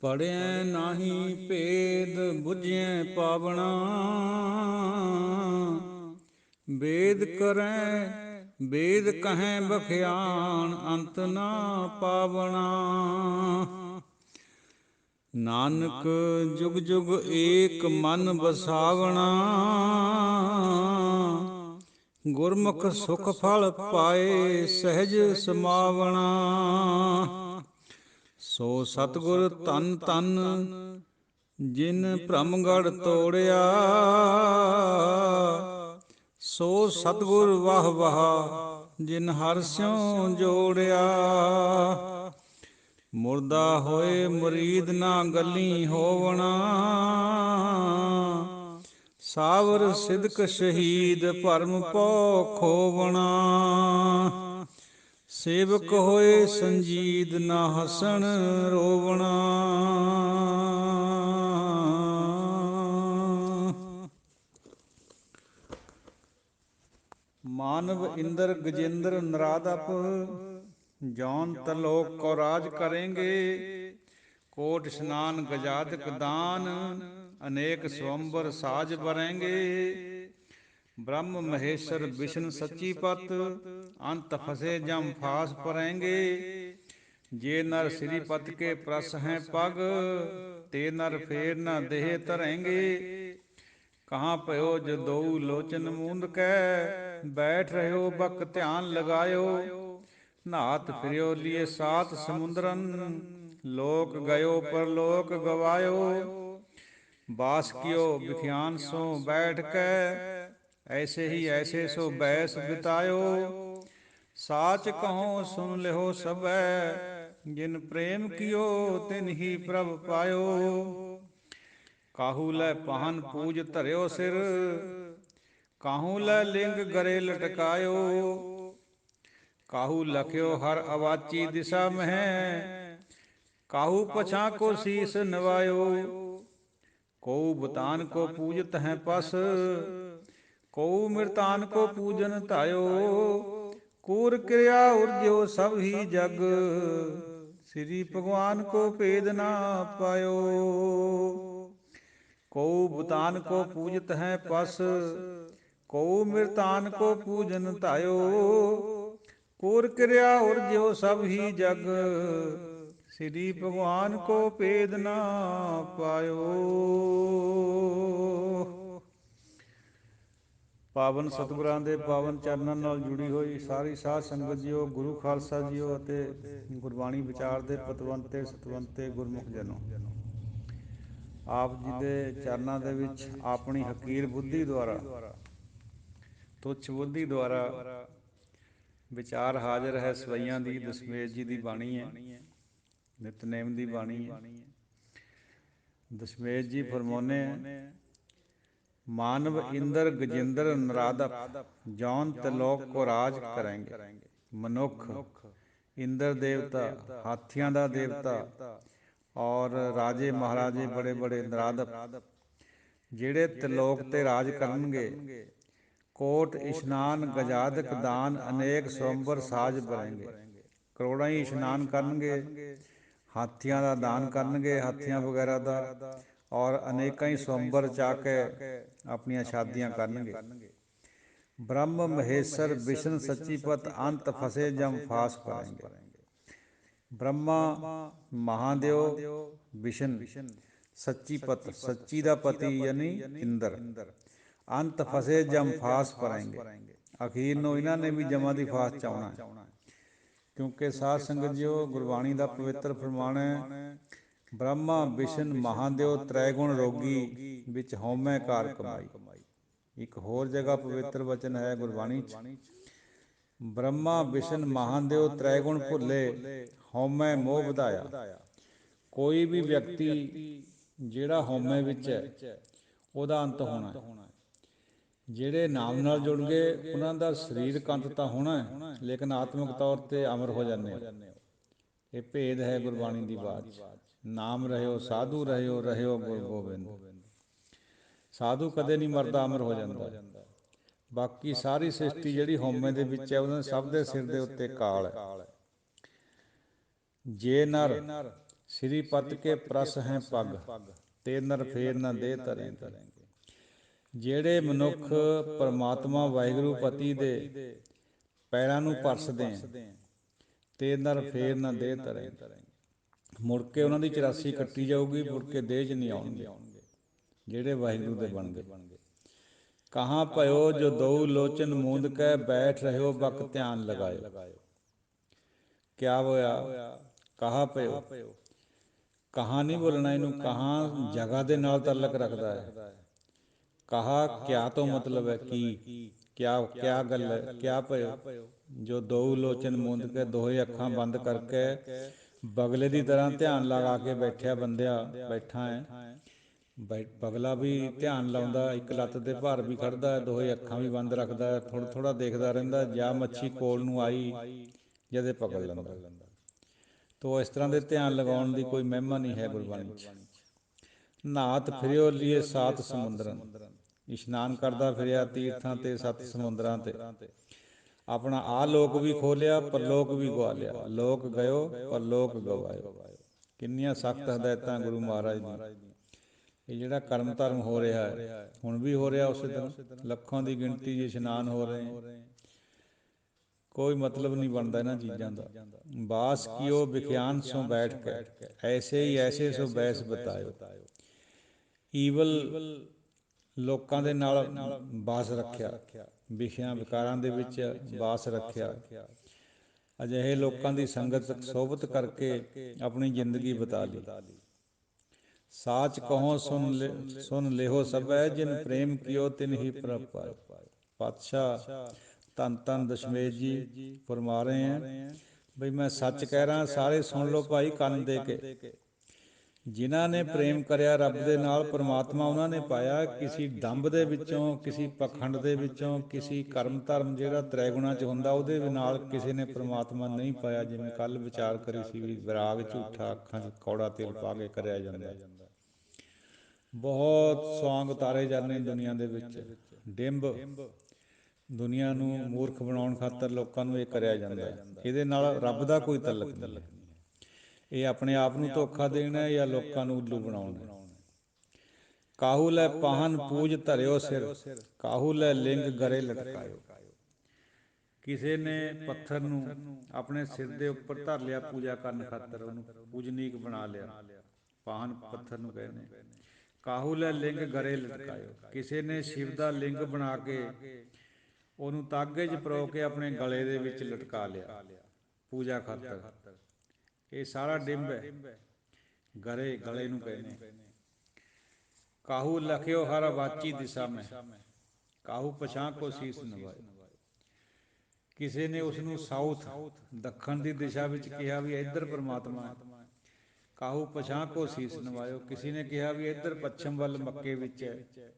ਪੜ੍ਹਿਐ ਨਾਹੀ ਭੇਦ ਬੁਝਿਐ ਪਾਵਣਾ। ਵੇਦ ਕਰੈ ਵੇਦ ਕਹੈ ਬਖਿਆਣ ਅੰਤ ਨਾ ਪਾਵਣਾ। ਨਾਨਕ ਜੁਗ ਜੁਗ ਏਕ ਮਨ ਵਸਾਵਣਾ। ਗੁਰਮੁਖ ਸੁਖ ਫਲ ਪਾਏ ਸਹਿਜ ਸਮਾਵਣਾ। ਸੋ ਸਤਿਗੁਰ ਧੰਨ ਧੰਨ ਜਿਨ ਭ੍ਰਮਗੜ੍ਹ ਤੋੜਿਆ। ਸੋ ਸਤਿਗੁਰ ਵਾਹ ਵਾਹ ਜਿਨ ਹਰਿ ਸਿਉ ਜੋੜਿਆ। ਮੁਰਦਾ ਹੋਏ ਮੁਰੀਦ ਨਾ ਗੱਲੀ ਹੋਵਣਾ। ਸਾਵਰ ਸਿਦਕ ਸ਼ਹੀਦ ਭਰਮ ਪਉ ਖੋਵਣਾ। ਸੇਵਕ ਹੋਏ ਸੰਜੀਦ ਨਾ ਹਸਣ ਰੋਵਣਾ। ਮਾਨਵ ਇੰਦਰ ਗਜੇਂਦਰ ਨਰਾਦਪ ਜੌਨ ਤਰਲੋਕ ਕੋ ਰਾਜ ਕਰੇਂਗੇ। ਕੋਟ ਇਸ਼ਨਾਨ ਗਜਾਦਿਕ ਦਾਨ ਅਨੇਕ ਸਵੰਬਰ ਸਾਜ ਬਰੇਂਗੇ। ਬ੍ਰਹਮ ਮਹੇਸ਼ਰ ਵਿਸ਼ਨ ਸੱਚੀ ਪਤ ਅੰਤ ਫਸੇ ਜਮ ਫਾਸ ਪਰੇਂਗੇ। ਜੇ ਨਰ ਸ੍ਰੀਪਤ ਕੇ ਪ੍ਰਸ ਹੈ ਪਗ ਤੇ ਨਰ ਫੇਰ ਨ ਦੇਹ ਧਰੇਂਗੇ। ਕਹਾਂ ਭਇਓ ਜੋ ਦੋਊ ਲੋਚਨ ਮੂੰਦ ਕੈ ਬੈਠ ਰਹਿਓ ਬਕ ਧਿਆਨ ਲਗਾਇਓ। ਨਹਾਤ ਫਿਰਿਓ ਲਿਏ ਸਾਤ ਸਮੁੰਦਰਨ ਲੋਕ ਗਇਓ ਪਰਲੋਕ ਗਵਾਇਓ। ਬਾਸ ਕਿਓ ਬਿਖਿਆਨ ਸੋ ਬੈਠ ਕੈ ਐਸੇ ਹੀ ਐਸੇ ਸੋ ਬੈਸ ਬਿਤਾਇਓ। ਸਾਚ ਕਹੋ ਸੁਨ ਲਿਓ ਸਭੈ ਜਿਨ ਪ੍ਰੇਮ ਕਿਓ ਤਿਨ ਹੀ ਪ੍ਰਭ ਪਾਇਓ। ਕਾਹੂ ਲੈ ਪਾਹਨ ਪੂਜ ਧਰਿਓ ਸਿਰ ਕਾਹੂ ਲੈ ਲਿੰਗ ਗਰੇ ਲਟਕਾਇਓ। ਕਾਹੂ ਲਖਿਓ ਹਰ ਅਵਾਚੀ ਦਿਸ਼ਾ ਮਹਿ ਕਾਹੂ ਪਛਾਂ ਕੋ ਸੀਸ ਨਵਾਇਓ। ਕੋਊ ਬਤਾਨ ਕੋ ਪੂਜਤ ਹੈ ਪਸ ਕੋਊ ਮਿਰਤਾਨ ਕੋ ਪੂਜਨ ਧਾਇਓ। ਕੂਰ ਕਿਰਿਆ ਉਰਜਿਓ ਸਭ ਹੀ ਜਗ ਸ੍ਰੀ ਭਗਵਾਨ ਕੋ ਭੇਦ ਨਾ ਪਾਇਓ। ਕੋਊ ਬਤਾਨ ਕੋ ਪੂਜਤ ਹੈ ਪਸ ਕੋਊ ਮਿਰਤਾਨ ਕੋ ਪੂਜਨ ਧਾਇਓ। ਕੂਰ ਕਿਰਿਆ ਉਰਜਿਓ ਸਭ ਹੀ ਜਗ ਸ੍ਰੀ ਭਗਵਾਨ ਕੋ ਭੇਦ ਨਾ ਪਾਇਓ। ਪਾਵਨ ਸਤਿਗੁਰਾਂ ਦੇ ਪਾਵਨ ਚਰਨਾਂ ਨਾਲ ਜੁੜੀ ਹੋਈ ਸਾਰੀ ਸਾਧ ਸੰਗਤ ਜੀਓ, ਗੁਰੂ ਖਾਲਸਾ ਜੀਓ ਅਤੇ ਗੁਰਬਾਣੀ ਵਿਚਾਰ ਦੇ ਪਤਵੰਤੇ ਸਤਵੰਤੇ ਗੁਰਮੁਖ ਜਨੋ, ਆਪ ਜੀ ਦੇ ਚਰਨਾਂ ਦੇ ਵਿੱਚ ਆਪਣੀ ਹਕੀਰ ਬੁੱਧੀ ਦੁਆਰਾ, ਤੁੱਛ ਬੁੱਧੀ ਦੁਆਰਾ ਵਿਚਾਰ ਹਾਜ਼ਰ ਹੈ। ਸਵਈਆਂ ਦੀ ਦਸ਼ਮੇਸ਼ ਜੀ ਦੀ ਬਾਣੀ ਹੈ, ਨਿਤਨੇਮ ਦੀ ਬਾਣੀ ਹੈ। ਦਸ਼ਮੇਸ਼ ਜੀ ਫਰਮਾਉਂਦੇ ਹੈ, ਮਾਨਵ ਇੰਦਰ ਗਜਿੰਦਰ ਨਰਾਦਪ ਜੌਨ ਤਿਲੋਕ ਕੋ ਰਾਜ ਕਰੇਂਗੇ। ਮਨੁੱਖ ਇੰਦਰ ਦੇਵਤਾ, ਹਾਥੀਆਂ ਦਾ ਦੇਵਤਾ ਔਰ ਰਾਜੇ ਮਹਾਰਾਜੇ ਬੜੇ ਬੜੇ ਨਰਾਦਪ ਜਿਹੜੇ ਤਿਲੋਕ ਤੇ ਰਾਜ ਕਰਨਗੇ। ਕੋਟ ਇਸ਼ਨਾਨ ਗਜਾਦਿਕ ਦਾਨ ਅਨੇਕ ਸਵੰਬਰ ਸਾਜ ਬਰੇਂਗੇ। ਕਰੋੜਾਂ ਹੀ ਇਸ਼ਨਾਨ ਕਰਨਗੇ, ਹਾਥੀਆਂ ਦਾ ਦਾਨ ਕਰਨਗੇ, ਹਾਥੀਆਂ ਵਗੈਰਾ ਦਾ, ਔਰ ਅਨੇਕਾਂ ਹੀ ਸਵੰਬਰ ਚਾ ਕੇ ਆਪਣੀਆਂ ਸ਼ਾਦੀਆਂ ਕਰਨਗੇ। ਬ੍ਰਹਮ ਮਹੇਸ਼ਰ ਵਿਸ਼ਨ ਸੱਚੀਪਤ ਅੰਤ ਫਸੇ ਜਮ ਫਾਸ ਪਰੇਂਗੇ। ਬ੍ਰਹਮਾ ਮਹਾਦੇਵ ਵਿਸ਼ਨ ਸੱਚੀਪਤ, ਸੱਚੀ ਦਾ ਪਤੀ ਯਾਨੀ ਇੰਦਰ, ਅੰਤ ਫਸੇ ਜਮ ਫਾਸ ਪਰੇਂਗੇ। ਅਖੀਰ ਨੂੰ ਇਹਨਾਂ ਨੇ ਵੀ ਜਮਾਂ ਦੀ ਫਾਸ ਚ ਆਉਣਾ, ਕਿਉਂਕਿ ਸਾਧ ਸੰਗਤ ਜੀਓ ਗੁਰਬਾਣੀ ਦਾ ਪਵਿੱਤਰ ਫਰਮਾਨ ਹੈ, ਬ੍ਰਹਮਾ ਵਿਸ਼ਨ ਮਹਾਦੇਵ ਤ੍ਰੈਗੁਣ ਰੋਗੀ ਵਿੱਚ ਹਉਮੈ ਕਾਰ ਕਮਾਈ। ਇੱਕ ਹੋਰ ਜਗ੍ਹਾ ਪਵਿੱਤਰ ਵਚਨ ਹੈ ਗੁਰਬਾਣੀ 'ਚ, ਬ੍ਰਹਮਾ ਵਿਸ਼ਨ ਮਹਾਦੇਵ ਤ੍ਰੈਗੁਣ ਭੁੱਲੇ ਹਉਮੈ ਮੋਹ ਵਧਾਇਆ। ਕੋਈ ਵੀ ਵਿਅਕਤੀ ਜਿਹੜਾ ਹਉਮੈ ਵਿੱਚ ਹੈ ਉਹਦਾ ਅੰਤ ਹੋਣਾ। ਜਿਹੜੇ ਨਾਮ ਨਾਲ ਜੁੜ ਗਏ ਉਹਨਾਂ ਦਾ ਸਰੀਰਕ ਅੰਤ ਤਾਂ ਹੋਣਾ, ਲੇਕਿਨ ਆਤਮਿਕ ਤੌਰ 'ਤੇ ਅਮਰ ਹੋ ਜਾਂਦੇ ਹੋ। ਇਹ ਭੇਦ ਹੈ ਗੁਰਬਾਣੀ ਦੀ ਬਾਤ 'ਚ। ਨਾਮ ਰਹਿਓ ਸਾਧੂ ਰਹਿਓ, ਰਹਿਓ ਗੁਰੂ ਗੋਬਿੰਦ। ਸਾਧੂ ਕਦੇ ਨਹੀਂ ਮਰਦਾ, ਅਮਰ ਹੋ ਜਾਂਦਾ। ਬਾਕੀ ਸਾਰੀ ਸ੍ਰਿਸ਼ਟੀ ਜਿਹੜੀ ਹਉਮੈ ਦੇ ਵਿੱਚ ਹੈ ਉਹਨਾਂ ਸਭ ਦੇ ਸਿਰ ਦੇ ਉੱਤੇ ਕਾਲ ਹੈ। ਜੇ ਨਰ ਸ੍ਰੀ ਪਤ ਕੇ ਪ੍ਰਸ ਹੈ ਪੱਗ, ਤੇ ਨਰ ਫੇਰ ਨਾ ਦੇ ਤਰੇਂਗੇ। ਜਿਹੜੇ ਮਨੁੱਖ ਪਰਮਾਤਮਾ ਵਾਹਿਗੁਰੂ ਪਤੀ ਦੇ ਪੈਰਾਂ ਨੂੰ ਪਰਸਦੇ ਆ, ਤੇ ਨਰ ਫੇਰ ਨਾ ਦੇ ਤਰੇਂਗੇ। ਮੁੜ ਕੇ ਉਹਨਾਂ ਦੀ 84 ਕੱਟੀ ਜਾਊਗੀ, ਮੁੜ ਕੇ ਦੇਹ 'ਚ ਨਹੀਂ ਆਉਣਗੇ ਜਿਹੜੇ ਵਾਹਿਗੁਰੂ ਦੇ ਬਣ ਗਏ। ਕਹਾਂ ਭਇਓ ਜੋ ਦਊ ਲੋਚਨ ਮੂੰਦ ਕੈ, ਬੈਠ ਰਹਿਓ ਬਕ ਧਿਆਨ ਲਗਾਇਓ। ਕਿਆ ਹੋਇਆ? ਕਹਾ ਭਇਓ। ਕਹਾਂ ਨਹੀਂ ਬੋਲਣਾ ਇਹਨੂੰ, ਕਹਾਂ ਜਗ੍ਹਾ ਦੇ ਨਾਲ ਤਾਲਕ ਰੱਖਦਾ ਹੈ। ਕਹਾ ਕਿਆ ਤੋਂ ਮਤਲਬ ਹੈ ਕੀ, ਕਿਆ ਗੱਲ ਹੈ, ਕਿਆ ਭਇਓ। ਜੋ ਦਊ ਲੋਚਨ ਮੂੰਦ ਕੇ, ਦੋਹੇ ਅੱਖਾਂ ਬੰਦ ਕਰਕੇ ਬਗਲੇ ਦੀ ਤਰ੍ਹਾਂ ਧਿਆਨ ਲਗਾ ਕੇ ਬੈਠਿਆ ਬੰਦਿਆ ਬੈਠਾ ਹੈ। ਬਗਲਾ ਵੀ ਧਿਆਨ ਲਾਉਂਦਾ, ਇੱਕ ਲੱਤ 'ਤੇ ਭਾਰ ਵੀ ਖੜ੍ਹਦਾ, ਦੋਹੇ ਅੱਖਾਂ ਵੀ ਬੰਦ ਰੱਖਦਾ, ਥੋੜ੍ਹਾ ਥੋੜ੍ਹਾ ਦੇਖਦਾ ਰਹਿੰਦਾ। ਜਾਂ ਮੱਛੀ ਕੋਲ ਨੂੰ ਆਈ ਜਦੇ ਪਕੜ ਲੈਂਦਾ। ਤੋ ਇਸ ਤਰ੍ਹਾਂ ਦੇ ਧਿਆਨ ਲਗਾਉਣ ਦੀ ਕੋਈ ਮਹਿਮਾ ਨਹੀਂ ਹੈ ਗੁਰਬਾਣੀ 'ਚ। ਨਹਾਤ ਫਿਰਿਓ ਲੀਏ ਸਾਤ ਸਮੁੰਦਰਨ, ਇਸ਼ਨਾਨ ਕਰਦਾ ਫਿਰਿਆ ਤੀਰਥਾਂ 'ਤੇ, 7 ਸਮੁੰਦਰਾਂ 'ਤੇ। ਆਪਣਾ ਆਹ ਲੋਕ ਵੀ ਖੋਲਿਆ, ਪਰਲੋਕ ਵੀ ਗਵਾ ਲਿਆ। ਲੋਕ ਗਇਓ ਪਰਲੋਕ ਗਵਾਇਓ। ਕਿੰਨੀਆਂ ਸਖਤ ਹਦਾਇਤਾਂ ਗੁਰੂ ਮਹਾਰਾਜ ਦੀਆਂ। ਇਹ ਜਿਹੜਾ ਕਰਮ ਧਰਮ ਹੋ ਰਿਹਾ ਹੈ, ਹੁਣ ਵੀ ਹੋ ਰਿਹਾ ਉਸੇ ਤਰ੍ਹਾਂ, ਲੱਖਾਂ ਦੀ ਗਿਣਤੀ 'ਚ ਇਸ਼ਨਾਨ ਹੋ ਰਹੇ। ਕੋਈ ਮਤਲਬ ਨਹੀਂ ਬਣਦਾ ਇਹਨਾਂ ਚੀਜ਼ਾਂ ਦਾ। ਬਾਸ ਕੀਓ ਵਿਖਿਆਨ ਸੋ ਬੈਠ ਕੇ, ਐਸੇ ਹੀ ਐਸੇ ਸੋ ਬੈਸ ਬਤਾਇਓ। ਈਵਲ ਲੋਕਾਂ ਦੇ ਨਾਲ ਬਾਸ ਰੱਖਿਆ, ਵਿਖਿਆਂ ਵਿਕਾਰਾਂ ਦੇ ਵਿੱਚ ਬਾਸ ਰੱਖਿਆ। ਅਜਿਹੇ ਲੋਕਾਂ ਦੀ ਸੰਗਤ ਸੋਬਤ ਕਰਕੇ ਆਪਣੀ ਜ਼ਿੰਦਗੀ ਬਿਤਾ ਲਈ। ਸਾਚ ਕਹੋ ਸੁਨ ਲਿਹੋ ਸਭੈ, ਜਿਨ ਪ੍ਰੇਮ ਕੀਓ ਤਿਨ ਹੀ ਪ੍ਰਭ ਪਾਇਓ। ਪਾਤਸ਼ਾਹ ਧੰਨ ਧੰਨ ਦਸ਼ਮੇਸ਼ ਜੀ ਫਰਮਾ ਰਹੇ ਹੈ ਬਈ ਮੈਂ ਸੱਚ ਕਹਿ ਰਿਹਾ, ਸਾਰੇ ਸੁਣ ਲਓ ਭਾਈ ਕੰਨ ਦੇ ਕੇ। ਜਿਨ੍ਹਾਂ ਨੇ ਪ੍ਰੇਮ ਕਰਿਆ ਰੱਬ ਦੇ ਨਾਲ, ਪਰਮਾਤਮਾ ਉਹਨਾਂ ਨੇ ਪਾਇਆ। ਕਿਸੇ ਦੰਭ ਦੇ ਵਿੱਚੋਂ, ਕਿਸੇ ਪਖੰਡ ਦੇ ਵਿੱਚੋਂ, ਕਿਸੇ ਕਰਮ ਧਰਮ ਜਿਹੜਾ ਤ੍ਰੈਗੁਣਾ 'ਚ ਹੁੰਦਾ ਉਹਦੇ ਨਾਲ ਕਿਸੇ ਨੇ ਪਰਮਾਤਮਾ ਨਹੀਂ ਪਾਇਆ। ਜਿਵੇਂ ਕੱਲ੍ਹ ਵਿਚਾਰ ਕਰੀ ਸੀ ਵੀ ਵਿਰਾਗ ਝੂਠਾ, ਅੱਖਾਂ 'ਚ ਕੌੜਾ ਤੇਲ ਪਾ ਕੇ ਕਰਿਆ ਜਾਂਦਾ। ਬਹੁਤ ਸੌਂਗ ਉਤਾਰੇ ਜਾਂਦੇ ਦੁਨੀਆ ਦੇ ਵਿੱਚ, ਡਿੰਬ ਦੁਨੀਆ ਨੂੰ ਮੂਰਖ ਬਣਾਉਣ ਖਾਤਰ ਲੋਕਾਂ ਨੂੰ ਇਹ ਕਰਿਆ ਜਾਂਦਾ। ਇਹਦੇ ਨਾਲ ਰੱਬ ਦਾ ਕੋਈ ਤਲਕ ਨਹੀਂ ਹੈ। ਇਹ ਆਪਣੇ ਆਪ ਨੂੰ ਧੋਖਾ ਦੇਣਾ ਜਾਂ ਲੋਕਾਂ ਨੂੰ ਉੱਲੂ ਬਣਾਉਣਾ। ਕਾਹੂ ਲੈ ਪਾਹਨ ਪੂਜ ਧਰਿਓ ਸਿਰ, ਕਾਹੂ ਲੈ ਲਿੰਗ ਗਰੇ ਲਟਕਾਇਓ। ਕਿਸੇ ਨੇ ਪੱਥਰ ਨੂੰ ਆਪਣੇ ਸਿਰ ਦੇ ਉੱਪਰ ਧਰ ਲਿਆ ਪੂਜਾ ਕਰਨ ਖਾਤਰ, ਉਹਨੂੰ ਪੂਜਨੀਕ ਬਣਾ ਲਿਆ। ਪਾਹਨ ਪੱਥਰ ਨੂੰ ਕਹਿੰਦੇ। ਕਾਹੂ ਲੈ ਲਿੰਗ ਗਰੇ ਲਟਕਾਇਓ। ਕਿਸੇ ਨੇ ਸ਼ਿਵ ਦਾ ਲਿੰਗ ਬਣਾ ਕੇ ਉਹਨੂੰ ਤਾਗੇ 'ਚ ਪਰੋ ਕੇ ਆਪਣੇ ਗਲੇ ਦੇ ਵਿੱਚ ਲਟਕਾ ਲਿਆ ਪੂਜਾ ਖਾਤਰ। ਇਹ ਸਾਰਾ ਡਿੰਬ ਹੈ, ਗਰੇ ਗਲੇ ਨੂੰ ਕਹਿੰਦੇ। ਕਾਹੂ ਲਖਿਓ ਹਰ ਵਾਚੀ ਦਿਸ਼ਾ ਮੈਂ, ਕਾਹੂ ਪਛਾਂ ਕੋ ਸੀਸ ਨਵਾਇਓ। ਕਿਸੇ ਨੇ ਉਸ ਨੂੰ ਸਾਊਥ ਦੱਖਣ ਦੀ ਦਿਸ਼ਾ ਵਿੱਚ ਕਿਹਾ ਵੀ ਇੱਧਰ ਪਰਮਾਤਮਾ ਹੈ, ਕਾਹੂ ਪਛਾਂ ਕੋ ਸੀਸ ਨਵਾਇਓ। ਕਿਸੇ ਨੇ ਕਿਹਾ ਵੀ ਇੱਧਰ ਪੱਛਮ ਵੱਲ ਮੱਕੇ ਵਿੱਚ ਹੈ।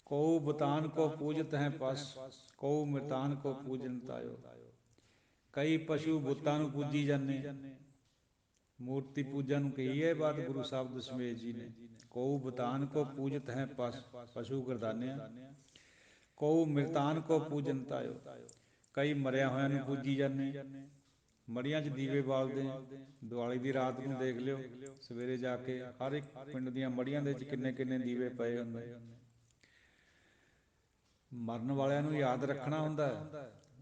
ਕਉ ਬਤਾਨ ਕੋ ਪੂਜਤ ਹੈ ਪਸ, ਕਉ ਮ੍ਰਿਤਾਨ ਕੋ ਪੂਜਨ ਤਾਇਓ। ਕਈ ਪਸ਼ੂ ਬੁੱਤਾਂ ਨੂੰ ਪੂਜੀ ਜਾਂਦੇ, ਮੂਰਤੀ ਪੂਜਾ ਨੂੰ ਕਹੀ ਹੈ ਬਾਤ ਗੁਰੂ ਸਾਹਿਬ ਦਸ਼ਮੇਸ਼ ਜੀ ਨੇ। ਕਉ ਬਤਾਨ ਕੋ ਪੂਜਤ ਹੈ ਪਸ, ਪਸ਼ੂ ਗਰਦਾਨਿਆ। ਕਉ ਮ੍ਰਿਤਾਨ ਕੋ ਪੂਜਨ ਤਾਇਓ। ਕਈ ਮਰਿਆ ਹੋਇਆਂ ਨੂੰ ਪੂਜੀ ਜਾਂਦੇ, ਮੜੀਆਂ 'ਚ ਦੀਵੇ ਬਾਲਦੇ। ਦੀਵਾਲੀ ਦੀ ਰਾਤ ਨੂੰ ਦੇਖ ਲਿਓ, ਸਵੇਰੇ ਜਾ ਕੇ ਹਰ ਇੱਕ ਪਿੰਡ ਦੀਆਂ ਮੜੀਆਂ ਦੇ ਵਿੱਚ ਕਿੰਨੇ ਕਿੰਨੇ ਦੀਵੇ ਪਏ ਹੁੰਦੇ। ਮਰਨ ਵਾਲਿਆਂ ਨੂੰ ਯਾਦ ਰੱਖਣਾ ਹੁੰਦਾ,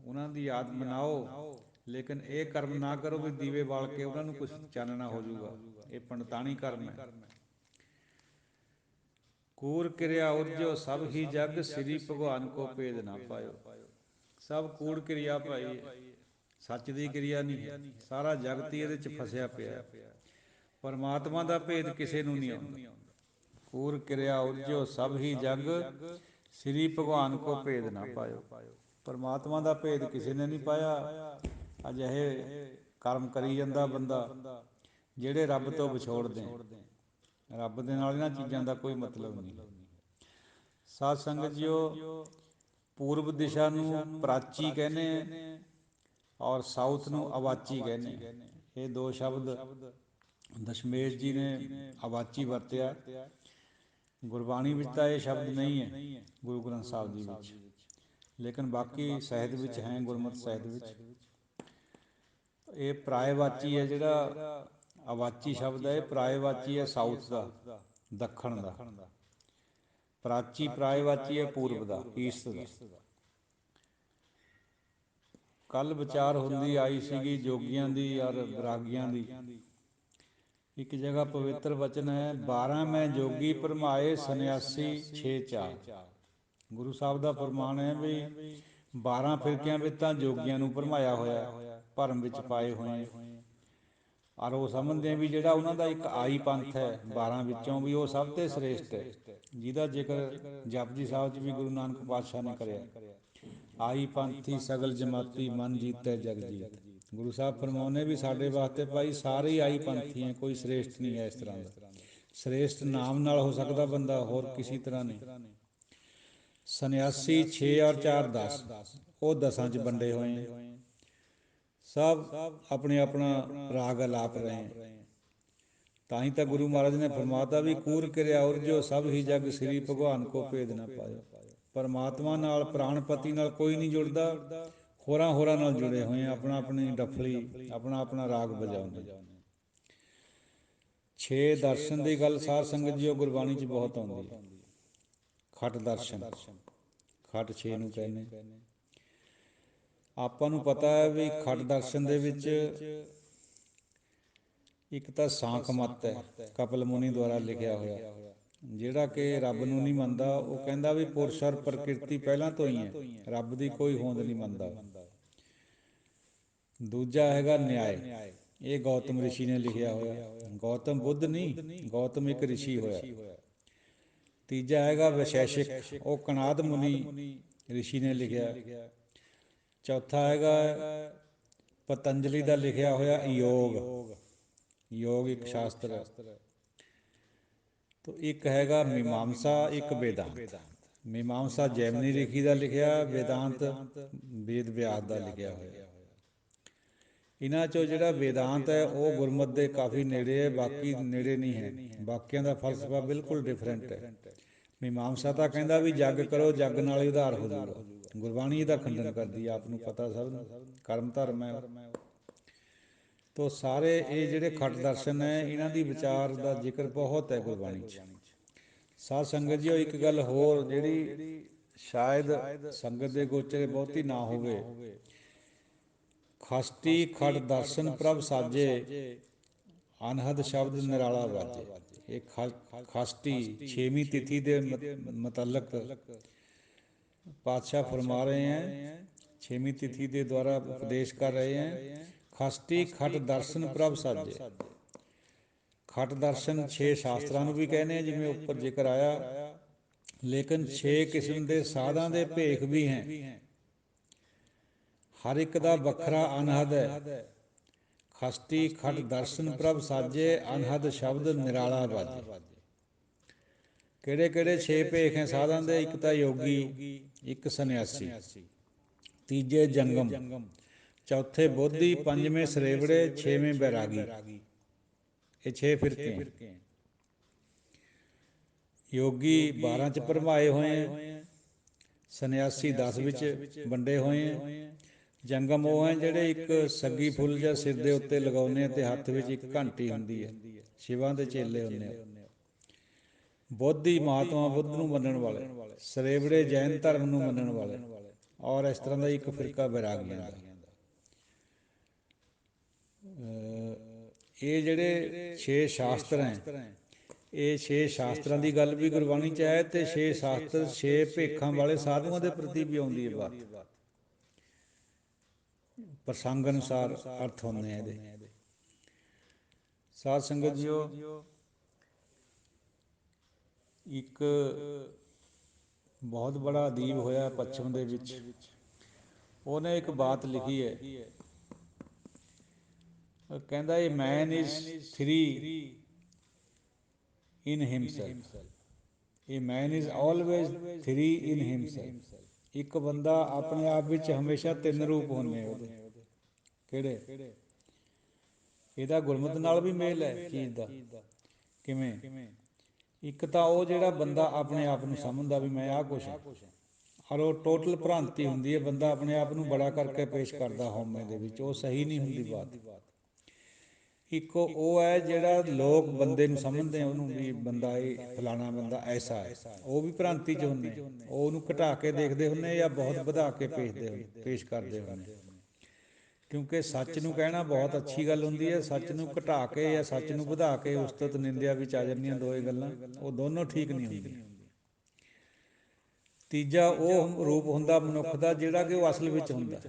ਉਹਨਾਂ ਦੀ ਯਾਦ ਮਨਾਓ, ਲੇਕਿਨ ਇਹ ਕਰਮ ਨਾ ਕਰੋ ਵੀ ਦੀਵੇ ਬਾਲ ਕੇ ਉਹਨਾਂ ਨੂੰ ਕੁਛ ਚਾਨਣਾ ਹੋ ਜਾਊਗਾ। ਇਹ ਪੰਡਤਾਣੀ ਕਰਮ ਹੈ। ਕੂੜ ਕਿਰਿਆ ਉਰਜੋ ਸਭ ਹੀ ਜਗ, ਸ੍ਰੀ ਭਗਵਾਨ ਕੋ ਭੇਦ ਨਾ ਪਾਇਓ। ਸਭ ਕੂੜ ਕਿਰਿਆ ਭਾਈ, ਸੱਚ ਦੀ ਕਿਰਿਆ ਨਹੀਂ ਹੈ। ਸਾਰਾ ਜਗਤ ਹੀ ਇਹਦੇ 'ਚ ਫਸਿਆ ਪਿਆ। ਪਰਮਾਤਮਾ ਦਾ ਭੇਦ ਕਿਸੇ ਨੂੰ ਨਹੀਂ ਆਉਂਦਾ। ਕੂੜ ਕਿਰਿਆ ਉਰਜੋ ਸਭ ਹੀ ਜਗ, ਸ੍ਰੀ ਭਗਵਾਨ ਕੋ ਭੇਦ ਨਾ ਪਾਇਓ। ਪਰਮਾਤਮਾ ਦਾ ਭੇਦ ਕਿਸੇ ਨੇ ਨਹੀਂ ਪਾਇਆ। ਅਜਿਹੇ ਕਰਮ ਕਰੀ ਜਾਂਦਾ ਬੰਦਾ ਜਿਹੜੇ ਰੱਬ ਤੋਂ ਵਿਛੋੜਦੇ। ਰੱਬ ਦੇ ਨਾਲ ਇਹਨਾਂ ਚੀਜ਼ਾਂ ਦਾ ਕੋਈ ਮਤਲਬ ਨਹੀਂ। ਸਾਧ ਸੰਗਤ ਜੀਓ, ਪੂਰਬ ਦਿਸ਼ਾ ਨੂੰ ਪ੍ਰਾਚੀ ਕਹਿੰਦੇ ਔਰ ਸਾਊਥ ਨੂੰ ਅਵਾਚੀ ਕਹਿੰਦੇ। ਇਹ ਦੋ ਸ਼ਬਦ ਦਸ਼ਮੇਸ਼ ਜੀ ਨੇ ਅਵਾਚੀ ਵਰਤਿਆ। ਗੁਰਬਾਣੀ ਵਿੱਚ ਤਾਂ ਇਹ ਸ਼ਬਦ ਨਹੀਂ ਹੈ, ਗੁਰੂ ਗ੍ਰੰਥ ਸਾਹਿਬ ਜੀ ਵਿੱਚ, ਲੇਕਿਨ ਬਾਕੀ ਸਾਹਿਤ ਵਿੱਚ ਹੈ, ਗੁਰਮਤਿ ਸਾਹਿਤ ਵਿੱਚ। ਇਹ ਪਰਾਇਵਾਚੀ ਹੈ ਜਿਹੜਾ ਅਵਾਚੀ ਸ਼ਬਦ ਹੈ, ਪ੍ਰਾਇਵਾਚੀ ਹੈ ਸਾਊਥ ਦਾ, ਦੱਖਣ ਦਾ। ਪ੍ਰਾਚੀ ਪ੍ਰਾਇਵਾਚੀ ਹੈ ਪੂਰਬ ਦਾ, ਈਸਟ ਦਾ। ਕੱਲ ਵਿਚਾਰ ਹੁੰਦੀ ਆਈ ਸੀਗੀ ਜੋਗੀਆਂ ਦੀ ਔਰ ਵਿਰਾਗੀਆਂ ਦੀ। ਇੱਕ ਜਗ੍ਹਾ ਪਵਿੱਤਰ ਵਚਨ ਹੈ, 12 ਮੈਂ ਜੋਗੀ ਭਰਮਾਏ ਸੰਨਿਆਸੀ 6 ਚਾਰ। ਗੁਰੂ ਸਾਹਿਬ ਦਾ ਫਰਮਾਨ ਹੈ ਵੀ 12 ਫਿਰਕਿਆਂ ਵਿੱਚ ਤਾਂ ਜੋਗੀਆਂ ਨੂੰ ਭਰਮਾਇਆ ਹੋਇਆ, ਭਰਮ ਵਿੱਚ ਪਾਏ ਹੋਏ। ਔਰ ਉਹ ਸਮਝਦੇ ਵੀ ਜਿਹੜਾ ਉਹਨਾਂ ਦਾ ਇੱਕ ਆਈ ਪੰਥ ਹੈ 12 ਵਿੱਚੋਂ, ਵੀ ਉਹ ਸਭ ਤੋਂ ਸ੍ਰੇਸ਼ਟ ਹੈ, ਜਿਹਦਾ ਜ਼ਿਕਰ ਜਪਜੀ ਸਾਹਿਬ 'ਚ ਵੀ ਗੁਰੂ ਨਾਨਕ ਪਾਤਸ਼ਾਹ ਨੇ ਕਰਿਆ। ਆਈ ਪੰਥੀ ਸਗਲ ਜਮਾਤੀ ਮਨ ਜੀਤੈ ਜਗ ਜੀਤ। ਗੁਰੂ ਸਾਹਿਬ ਫਰਮਾਉਂਦੇ ਵੀ ਸਾਡੇ ਵਾਸਤੇ ਭਾਈ ਸਾਰੇ ਹੀ ਆਈ ਪੰਥੀ ਹੈ, ਕੋਈ ਸ੍ਰੇਸ਼ਟ ਨਹੀਂ ਹੈ ਇਸ ਤਰ੍ਹਾਂ ਦਾ। ਸ੍ਰੇਸ਼ਟ ਨਾਮ ਨਾਲ ਹੋ ਸਕਦਾ ਬੰਦਾ, ਹੋਰ ਕਿਸੇ ਤਰ੍ਹਾਂ ਨਹੀਂ। ਸੰਨਿਆਸੀ 6 ਔਰ 4 10, ਉਹ 10 'ਚ ਵੰਡੇ ਹੋਏ ਹੈ। ਸਭ ਆਪਣੇ ਆਪਣਾ ਰਾਗ ਅਲਾਪ ਰਹੇ ਹੈ। ਤਾਂ ਹੀ ਤਾਂ ਗੁਰੂ ਮਹਾਰਾਜ ਨੇ ਫਰਮਾਤਾ ਵੀ ਕੂਰ ਕਿਰਿਆ ਉਰਜੋ ਸਭ ਹੀ ਜਗ ਸ੍ਰੀ ਭਗਵਾਨ ਕੋ ਭੇਦ ਨਾ ਪਾਇਓ। ਪਰਮਾਤਮਾ ਨਾਲ, ਪ੍ਰਾਣਪਤੀ ਨਾਲ ਕੋਈ ਨਹੀਂ ਜੁੜਦਾ, ਹੋਰਾਂ ਹੋਰਾਂ ਨਾਲ ਜੁੜੇ ਹੋਏ ਆ, ਆਪਣਾ ਆਪਣੀ ਡੱਫਲੀ, ਆਪਣਾ ਆਪਣਾ ਰਾਗ ਵਜਾਉਂਦੇ। 6 ਦਰਸ਼ਨ ਦੀ ਗੱਲ ਸਾਧ ਸੰਗਤ ਜੀ ਉਹ ਗੁਰਬਾਣੀ 'ਚ ਬਹੁਤ ਆਉਂਦੀ ਹੈ। ਖਟ ਦਰਸ਼ਨ, ਖਟ 6 ਨੂੰ ਕਹਿੰਦੇ। ਆਪਾਂ ਨੂੰ ਪਤਾ ਹੈ ਵੀ ਖਟ ਦਰਸ਼ਨ ਦੇ ਵਿੱਚ ਇੱਕ ਤਾਂ ਸਾਂਖ ਮੱਤ ਹੈ, ਕਪਿਲ ਮੁਨੀ ਦੁਆਰਾ ਲਿਖਿਆ ਹੋਇਆ, ਜਿਹੜਾ ਕਿ ਰੱਬ ਨੂੰ ਨਹੀਂ ਮੰਨਦਾ। ਉਹ ਕਹਿੰਦਾ ਵੀ ਪੁਰਸ਼ ਔਰ ਪ੍ਰਕਿਰਤੀ ਪਹਿਲਾਂ ਤੋਂ ਹੀ ਹੈ, ਰੱਬ ਦੀ ਕੋਈ ਹੋਂਦ ਨਹੀਂ ਮੰਨਦਾ। ਦੂਜਾ ਹੈਗਾ ਨਿਆਏ, ਇਹ ਗੌਤਮ ਰਿਸ਼ੀ ਨੇ ਲਿਖਿਆ ਹੋਇਆ, ਗੌਤਮ ਬੁੱਧ ਨਹੀਂ, ਗੌਤਮ ਇੱਕ ਰਿਸ਼ੀ ਹੋਇਆ। ਤੀਜਾ ਹੈਗਾ ਵਿਸ਼ੇਸ਼ਿਕ, ਉਹ ਕਨਾਦ ਮੁਨੀ ਰਿਸ਼ੀ ਨੇ ਲਿਖਿਆ। ਚੌਥਾ ਹੈਗਾ ਪਤੰਜਲੀ ਦਾ ਲਿਖਿਆ ਹੋਇਆ ਯੋਗ, ਯੋਗ ਇੱਕ ਸ਼ਾਸਤਰ ਹੈ। ਤੋ ਇੱਕ ਹੈਗਾ ਮੀਮਾਂਸਾ, ਇੱਕ ਵੇਦਾਂਤ। ਮੀਮਾਂਸਾ ਜੈਮਨੀ ਰਿਸ਼ੀ ਦਾ ਲਿਖਿਆ, ਵੇਦਾਂਤ ਵੇਦ ਵਿਆਸ ਦਾ ਲਿਖਿਆ ਹੋਇਆ। ਇਹਨਾਂ 'ਚੋਂ ਜਿਹੜਾ ਵੇਦਾਂਤ ਹੈ ਉਹ ਗੁਰਮਤਿ ਦੇ ਕਾਫੀ ਨੇੜੇ ਹੈ, ਬਾਕੀ ਨੇੜੇ ਨਹੀਂ ਹੈ। ਬਾਕੀਆਂ ਦਾ ਫਲਸਫਾ ਬਿਲਕੁਲ ਡਿਫਰੈਂਟ ਹੈ। ਮੀਮਾਂਸਾ ਤਾਂ ਕਹਿੰਦਾ ਵੀ ਜੱਗ ਕਰੋ, ਜੱਗ ਨਾਲ ਹੀ ਉਧਾਰ ਹੋ ਜਾਊਗਾ। ਗੁਰਬਾਣੀ ਇਹਦਾ ਖੰਡਨ ਕਰਦੀ, ਆਪ ਨੂੰ ਪਤਾ ਸਭ ਨੂੰ, ਕਰਮ ਧਰਮ ਹੈ। ਤੋ ਸਾਰੇ ਇਹ ਜਿਹੜੇ ਖਟ ਦਰਸ਼ਨ ਹੈ, ਇਹਨਾਂ ਦੀ ਵਿਚਾਰ ਦਾ ਜ਼ਿਕਰ ਬਹੁਤ ਹੈ ਗੁਰਬਾਣੀ 'ਚ। ਸਾਧ ਸੰਗਤ ਜੀ ਉਹ ਇੱਕ ਗੱਲ ਹੋਰ ਜਿਹੜੀ ਸ਼ਾਇਦ ਸੰਗਤ ਦੇ ਗੋਚਰੇ ਬਹੁਤੀ ਨਾ ਹੋਵੇ, ਖਸਟੀ ਖਟ ਦਰਸ਼ਨ ਪ੍ਰਭ ਸਾਜੇ ਅਨਹਦ ਸ਼ਬਦ ਨਿਰਾਲਾ ਵਾਜੇ। ਇਹ ਖਸਟੀ 6ਵੀਂ ਤਿਥੀ ਦੇ ਮੁਤਲਕ ਪਾਤਸ਼ਾਹ ਫਰਮਾ ਰਹੇ ਹੈ, 6ਵੀਂ ਤਿਥੀ ਦੇ ਦੁਆਰਾ ਉਪਦੇਸ਼ ਕਰ ਰਹੇ ਹੈ। ਖਸਟੀ ਖਟ ਦਰਸ਼ਨ ਪ੍ਰਭ ਸਾਜੇ। ਖਟ ਦਰਸ਼ਨ 6 ਸ਼ਾਸਤਰਾਂ ਨੂੰ ਵੀ ਕਹਿੰਦੇ ਆ, ਜਿਵੇਂ ਉੱਪਰ ਜ਼ਿਕਰ ਆਇਆ, ਲੇਕਿਨ 6 ਕਿਸਮ ਦੇ ਸਾਧਾਂ ਦੇ ਭੇਖ ਵੀ ਹੈ, ਹਰ ਇੱਕ ਦਾ ਵੱਖਰਾ ਅਨਹਦ ਹੈ। ਖਸਟੀ ਖਟ ਦਰਸ਼ਨ ਪ੍ਰਭ ਸਾਜੇ ਅਨਹਦ ਸ਼ਬਦ ਨਿਰਾਲਾ ਵਾਜੇ। ਕਿਹੜੇ ਕਿਹੜੇ 6 ਭੇਖ ਹੈ ਸਾਧਾਂ ਦੇ? ਇੱਕ ਤਾਂ ਯੋਗੀ, ਇੱਕ ਸੰਨਿਆਸੀ, ਤੀਜੇ ਜੰਗਮ, ਚੌਥੇ ਬੋਧੀ, ਪੰਜਵੇਂ ਸਰੇਵੜੇ, 6ਵੇਂ ਬੈਰਾਗੀ। ਇਹ 6 ਫਿਰਕੇ ਹੈ। ਯੋਗੀ 12 'ਚ ਭਰਮਾਏ ਹੋਏ ਹੈ, ਸੰਨਿਆਸੀ 10 ਵਿੱਚ ਵੰਡੇ ਹੋਏ ਹੈ, ਜੰਗਮ ਉਹ ਹੈ ਜਿਹੜੇ ਇੱਕ ਸੱਗੀ ਫੁੱਲ ਜਾਂ ਸਿਰ ਦੇ ਉੱਤੇ ਲਗਾਉਂਦੇ ਆ, ਅਤੇ ਹੱਥ ਵਿੱਚ ਇੱਕ ਘੰਟੀ ਹੁੰਦੀ ਹੈ, ਸ਼ਿਵਾਂ ਦੇ ਚੇਲੇ ਹੁੰਦੇ ਆ। ਬੋਧੀ ਮਹਾਤਮਾ ਬੁੱਧ ਨੂੰ ਮੰਨਣ ਵਾਲੇ, ਸਰੇਵੜੇ ਜੈਨ ਧਰਮ ਨੂੰ ਮੰਨਣ ਵਾਲੇ, ਔਰ ਇਸ ਤਰ੍ਹਾਂ ਦਾ ਇੱਕ ਫਿਰਕਾ ਬੈਰਾਗੀਆਂ ਦਾ। ਇਹ ਜਿਹੜੇ 6 ਸ਼ਾਸਤਰ ਹੈ, ਇਹ 6 ਸ਼ਾਸਤਰਾਂ ਦੀ ਗੱਲ ਵੀ ਗੁਰਬਾਣੀ 'ਚ ਹੈ, ਅਤੇ 6 ਸ਼ਾਸਤਰ 6 ਭੇਖਾਂ ਵਾਲੇ ਸਾਧੂਆਂ ਦੇ ਪ੍ਰਤੀ ਵੀ ਆਉਂਦੀ ਹੈ ਬਾਤ। ਪ੍ਰਸੰਗ ਅਨੁਸਾਰ ਅਰਥ ਹੁੰਦੇ ਆ ਇਹਦੇ। ਸਾਧ ਸੰਗਤ ਜੀਓ, ਇੱਕ ਬਹੁਤ ਬੜਾ ਅਦੀਬ ਹੋਇਆ ਪੱਛਮ ਦੇ ਵਿੱਚ, ਉਹਨੇ ਇੱਕ ਬਾਤ ਲਿਖੀ ਹੈ, ਕਹਿੰਦਾ ਇਹ man is three in himself, ਇਹ man is always three in himself. ਇੱਕ ਬੰਦਾ ਆਪਣੇ ਆਪ ਵਿੱਚ ਹਮੇਸ਼ਾ 3 ਰੂਪ ਹੁੰਦੇ ਉਹਦੇ। ਕਿਹੜੇ? ਇਹਦਾ ਗੁਰਮਤਿ ਨਾਲ ਵੀ ਮੇਲ ਹੈ ਚੀਜ਼ ਦਾ। ਕਿਵੇਂ? ਇੱਕ ਤਾਂ ਉਹ ਜਿਹੜਾ ਬੰਦਾ ਆਪਣੇ ਆਪ ਨੂੰ ਸਮਝਦਾ ਵੀ ਮੈਂ ਆਹ ਕੁਛ ਹਾਂ, ਔਰ ਉਹ ਟੋਟਲ ਭ੍ਰਾਂਤੀ ਹੁੰਦੀ ਹੈ, ਬੰਦਾ ਆਪਣੇ ਆਪ ਨੂੰ ਬੜਾ ਕਰਕੇ ਪੇਸ਼ ਕਰਦਾ ਹਉਮੈ ਦੇ ਵਿੱਚ, ਉਹ ਸਹੀ ਨਹੀਂ ਹੁੰਦੀ ਬਾਤ। ਇੱਕ ਉਹ ਹੈ ਜਿਹੜਾ ਲੋਕ ਬੰਦੇ ਨੂੰ ਸਮਝਦੇ ਆ ਉਹਨੂੰ ਵੀ ਬੰਦਾ ਇਹ ਫਲਾਣਾ ਬੰਦਾ ਐਸਾ ਹੈ, ਉਹ ਵੀ ਭ੍ਰਾਂਤੀ 'ਚ ਹੁੰਦੇ, ਉਹ ਉਹਨੂੰ ਘਟਾ ਕੇ ਦੇਖਦੇ ਹੁੰਦੇ ਜਾਂ ਬਹੁਤ ਵਧਾ ਕੇ ਪੇਸ਼ ਕਰਦੇ ਹੁੰਦੇ। ਕਿਉਂਕਿ ਸੱਚ ਨੂੰ ਕਹਿਣਾ ਬਹੁਤ ਅੱਛੀ ਗੱਲ ਹੁੰਦੀ ਹੈ, ਸੱਚ ਨੂੰ ਘਟਾ ਕੇ ਜਾਂ ਸੱਚ ਨੂੰ ਵਧਾ ਕੇ ਉਸਤਤ ਨਿੰਦਿਆ ਵਿੱਚ ਆ ਜਾਂਦੀਆਂ ਦੋਏ ਗੱਲਾਂ, ਉਹ ਦੋਨੋਂ ਠੀਕ ਨਹੀਂ ਹੁੰਦੀਆਂ। ਤੀਜਾ ਉਹ ਰੂਪ ਹੁੰਦਾ ਮਨੁੱਖ ਦਾ ਜਿਹੜਾ ਕਿ ਉਹ ਅਸਲ ਵਿੱਚ ਹੁੰਦਾ।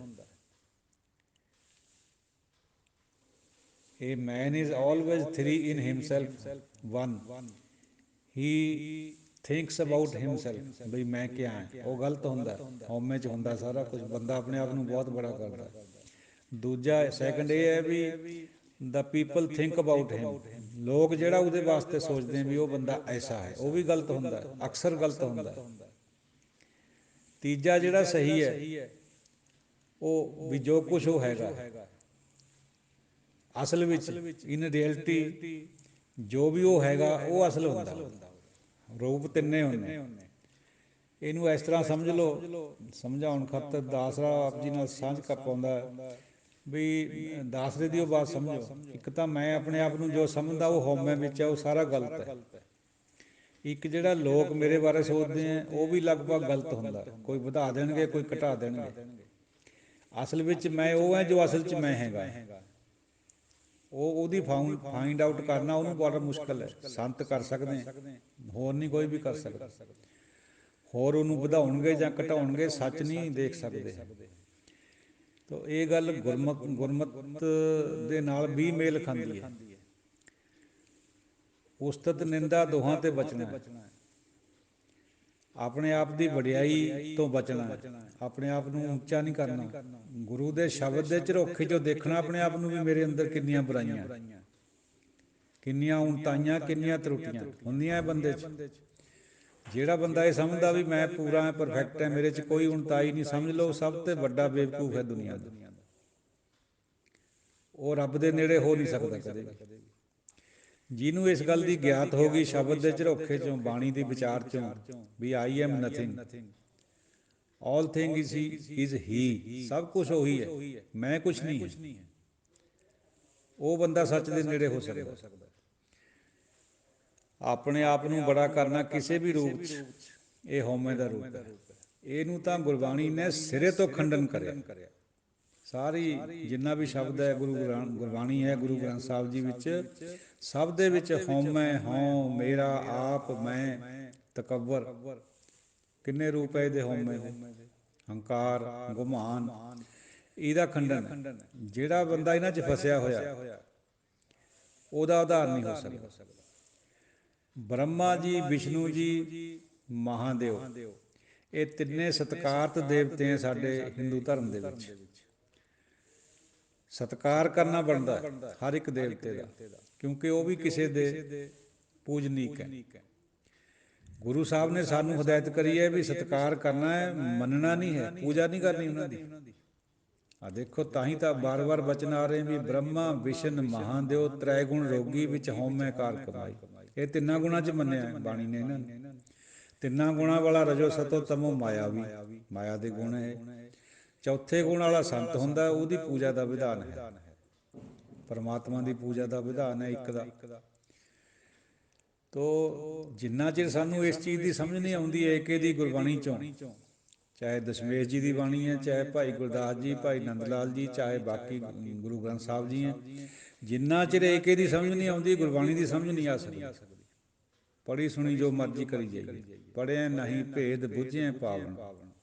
A man is always three in himself, one he thinks about himself, ਬਈ ਮੈਂ ਕਿਆ ਹਾਂ, ਉਹ ਗਲਤ ਹੁੰਦਾ, ਹਉਮੈ 'ਚ ਹੁੰਦਾ ਸਾਰਾ ਕੁਝ, ਬੰਦਾ ਆਪਣੇ ਆਪ ਨੂੰ ਬਹੁਤ ਬੜਾ ਕਰਦਾ। ਦੂਜਾ ਸੈਕੰਡ ਇਹ ਹੈ ਵੀ the people think about him, ਲੋਕ ਜਿਹੜਾ ਉਹਦੇ ਵਾਸਤੇ ਸੋਚਦੇ ਵੀ ਉਹ ਬੰਦਾ ਐਸਾ ਹੈ, ਉਹ ਵੀ ਗਲਤ ਹੁੰਦਾ, ਅਕਸਰ ਗਲਤ ਹੁੰਦਾ। ਤੀਜਾ ਜਿਹੜਾ ਸਹੀ ਹੈ ਉਹ ਵੀ ਜੋ ਕੁਛ ਉਹ ਹੈਗਾ ਅਸਲ ਵਿੱਚ, ਇਨ ਰਿਐਲਿਟੀ ਜੋ ਵੀ ਉਹ ਹੈਗਾ ਉਹ ਅਸਲ ਹੁੰਦਾ। ਰੂਪ ਤਿੰਨੇ ਹੁੰਦੇ। ਇਹਨੂੰ ਇਸ ਤਰ੍ਹਾਂ ਸਮਝ ਲਓ, ਸਮਝਾਉਣ ਖਾਤਰ ਦਾਸਰਾ ਆਪ ਜੀ ਨਾਲ ਸਾਂਝ ਕਰ ਪਾਉਂਦਾ ਵੀ ਦਾਸਰੇ ਦੀ ਉਹ ਬਾਤ ਸਮਝੋ। ਇੱਕ ਤਾਂ ਮੈਂ ਆਪਣੇ ਆਪ ਨੂੰ ਜੋ ਸਮਝਦਾ ਉਹ ਹਉਮੈ ਵਿੱਚ ਹੈ, ਉਹ ਸਾਰਾ ਗਲਤ ਹੈ। ਇੱਕ ਜਿਹੜਾ ਲੋਕ ਮੇਰੇ ਬਾਰੇ ਸੋਚਦੇ ਆ ਉਹ ਵੀ ਲਗਭਗ ਗਲਤ ਹੁੰਦਾ, ਕੋਈ ਵਧਾ ਦੇਣਗੇ ਕੋਈ ਘਟਾ ਦੇਣਗੇ। ਅਸਲ ਵਿੱਚ ਮੈਂ ਉਹ ਹੈ ਜੋ ਅਸਲ 'ਚ ਮੈਂ ਹੈਗਾ, ਉਹਦੀ ਫਾਈਂਡ ਆਊਟ ਕਰਨਾ ਉਹਨੂੰ ਬੜਾ ਮੁਸ਼ਕਿਲ ਹੈ। ਸੰਤ ਕਰ ਸਕਦੇ, ਹੋਰ ਨਹੀਂ ਕੋਈ ਵੀ ਕਰ ਸਕਦਾ। ਹੋਰ ਉਹਨੂੰ ਵਧਾਉਣਗੇ ਜਾਂ ਘਟਾਉਣਗੇ, ਸੱਚ ਨਹੀਂ ਦੇਖ ਸਕਦੇ। ਤਾਂ ਇਹ ਗੱਲ ਗੁਰਮਤ ਦੇ ਨਾਲ ਵੀ ਮੇਲ ਖਾਂਦੀ ਹੈ। ਉਸਤਤ ਨਿੰਦਾ ਦੋਹਾਂ ਤੇ ਬਚਣਾ ਹੈ। ਆਪਣੇ ਆਪ ਦੀ ਵਡਿਆਈ ਤੋਂ ਬਚਣਾ ਹੈ, ਆਪਣੇ ਆਪ ਨੂੰ ਉੱਚਾ ਨਹੀਂ ਕਰਨਾ। ਗੁਰੂ ਦੇ ਸ਼ਬਦ ਦੇ ਝਰੋਖੇ 'ਚੋਂ ਦੇਖਣਾ ਆਪਣੇ ਆਪ ਨੂੰ ਵੀ ਮੇਰੇ ਅੰਦਰ ਕਿੰਨੀਆਂ ਬੁਰਾਈਆਂ, ਕਿੰਨੀਆਂ ਉਣਤਾਈਆਂ, ਕਿੰਨੀਆਂ ਤਰੁੱਟੀਆਂ ਹੁੰਦੀਆਂ ਬੰਦੇ 'ਚ। ਜਿਹੜਾ ਬੰਦਾ ਇਹ ਸਮਝਦਾ ਵੀ ਮੈਂ ਪੂਰਾ ਹੈ, ਪਰਫੈਕਟ ਹੈ, ਮੇਰੇ 'ਚ ਕੋਈ ਉਣਤਾਈ ਨਹੀਂ, ਸਮਝ ਲਓ ਸਭ ਤੋਂ ਵੱਡਾ ਬੇਵਕੂਫ ਹੈ ਦੁਨੀਆ ਦਾ। ਉਹ ਰੱਬ ਦੇ ਨੇੜੇ ਹੋ ਨਹੀਂ ਸਕਦਾ ਕਦੇ ਵੀ। ਜਿਹਨੂੰ ਇਸ ਗੱਲ ਦੀ ਗਿਆਤ ਹੋ ਗਈ ਸ਼ਬਦ ਦੇ ਝਰੋਖੇ 'ਚੋਂ, ਬਾਣੀ ਦੇ ਵਿਚਾਰ 'ਚੋਂ, ਵੀ I am nothing, all thing is he, ਸਭ ਕੁਛ ਉਹੀ ਹੈ, ਮੈਂ ਕੁਛ ਨਹੀਂ ਹੈ, ਉਹ ਬੰਦਾ ਸੱਚ ਦੇ ਨੇੜੇ ਹੋ ਸਕਦਾ। ਆਪਣੇ ਆਪ ਨੂੰ ਬੜਾ ਕਰਨਾ ਕਿਸੇ ਵੀ ਰੂਪ 'ਚ, ਇਹ ਹਉਮੈ ਦਾ ਰੂਪ ਹੈ। ਇਹਨੂੰ ਤਾਂ ਗੁਰਬਾਣੀ ਨੇ ਸਿਰੇ ਤੋਂ ਖੰਡਨ ਕਰਿਆ। ਸਾਰੀ ਜਿੰਨਾ ਵੀ ਸ਼ਬਦ ਹੈ ਗੁਰਬਾਣੀ ਹੈ, ਗੁਰੂ ਗ੍ਰੰਥ ਸਾਹਿਬ ਜੀ ਵਿੱਚ, ਸਭ ਦੇ ਵਿੱਚ ਹਉਮੈ, ਹਉ, ਮੇਰਾ, ਆਪ, ਮੈਂ, ਤਕੱਬਰ, ਕਿੰਨੇ ਰੂਪ ਹੈ ਇਹਦੇ ਹਉਮੈ ਦੇ, ਹੰਕਾਰ, ਗੁਮਾਨ, ਇਹਦਾ ਖੰਡਨ ਹੈ। ਜਿਹੜਾ ਬੰਦਾ ਇਹਨਾਂ 'ਚ ਫਸਿਆ ਹੋਇਆ ਉਹਦਾ ਉਧਾਰ ਨਹੀਂ ਹੋ ਸਕਦਾ। ਬ੍ਰਹਮਾ ਜੀ, ਵਿਸ਼ਨੂੰ ਜੀ, ਮਹਾਦੇਵ, ਇਹ ਤਿੰਨੇ ਸਤਿਕਾਰਤ ਦੇਵਤੇ ਹੈ ਸਾਡੇ ਹਿੰਦੂ ਧਰਮ ਦੇ ਵਿੱਚ। ਸਤਿਕਾਰ ਕਰਨਾ ਬਣਦਾ ਹਰ ਇੱਕ ਦੇਵਤੇ ਦਾ, ਕਿਉਂਕਿ ਉਹ ਵੀ ਕਿਸੇ ਦੇ ਪੂਜਨੀਕ ਹੈ। ਗੁਰੂ ਸਾਹਿਬ ਨੇ ਸਾਨੂੰ ਹਦਾਇਤ ਕਰੀ ਹੈ ਵੀ ਸਤਿਕਾਰ ਕਰਨਾ ਹੈ, ਮੰਨਣਾ ਨਹੀਂ ਹੈ, ਪੂਜਾ ਨਹੀਂ ਕਰਨੀ ਉਹਨਾਂ ਦੀ। ਆ ਦੇਖੋ, ਤਾਂ ਹੀ ਤਾਂ ਬਾਰ ਬਾਰ ਬਚਨ ਆ ਰਹੇ ਵੀ ਬ੍ਰਹਮਾ ਵਿਸ਼ਨ ਮਹਾਦੇਵ ਤ੍ਰੈ ਗੁਣ ਰੋਗੀ ਵਿੱਚ ਹਉਮੈ ਕਾਰ ਕਮਾਈ। ਇਹ ਤਿੰਨਾਂ ਗੁਣਾਂ 'ਚ ਮੰਨਿਆ ਬਾਣੀ ਨੇ ਇਹਨਾਂ ਨੂੰ। ਤਿੰਨਾਂ ਗੁਣਾਂ ਵਾਲਾ ਰਜੋ ਸਤੋ ਤਮੋ ਮਾਇਆ, ਮਾਇਆ ਦੇ ਗੁਣ ਇਹ। ਚੌਥੇ ਗੁਣ ਵਾਲਾ ਸੰਤ ਹੁੰਦਾ, ਉਹਦੀ ਪੂਜਾ ਦਾ ਵਿਧਾਨ ਹੈ, ਪਰਮਾਤਮਾ ਦੀ ਪੂਜਾ ਦਾ ਵਿਧਾਨ ਹੈ ਇੱਕ ਦਾ। ਤੋ ਜਿੰਨਾ ਚਿਰ ਸਾਨੂੰ ਇਸ ਚੀਜ਼ ਦੀ ਸਮਝ ਨਹੀਂ ਆਉਂਦੀ ਏਕੇ ਦੀ ਗੁਰਬਾਣੀ 'ਚੋਂ, ਚਾਹੇ ਦਸ਼ਮੇਸ਼ ਜੀ ਦੀ ਬਾਣੀ ਹੈ, ਚਾਹੇ ਭਾਈ ਗੁਰਦਾਸ ਜੀ, ਭਾਈ ਨੰਦ ਲਾਲ ਜੀ, ਚਾਹੇ ਬਾਕੀ ਗੁਰੂ ਗ੍ਰੰਥ ਸਾਹਿਬ ਜੀ ਹੈ, ਜਿੰਨਾ ਚਿਰ ਏਕੇ ਦੀ ਸਮਝ ਨਹੀਂ ਆਉਂਦੀ ਗੁਰਬਾਣੀ ਦੀ ਸਮਝ ਨਹੀਂ ਆ ਸਕਦੀ। ਪੜ੍ਹੀ ਸੁਣੀ ਜੋ ਮਰਜ਼ੀ ਕਰੀ ਜਾਈਏ, ਪੜ੍ਹਿਆ ਨਹੀਂ ਭੇਦ ਬੁੱਝਿਆ ਪਾਵਨ,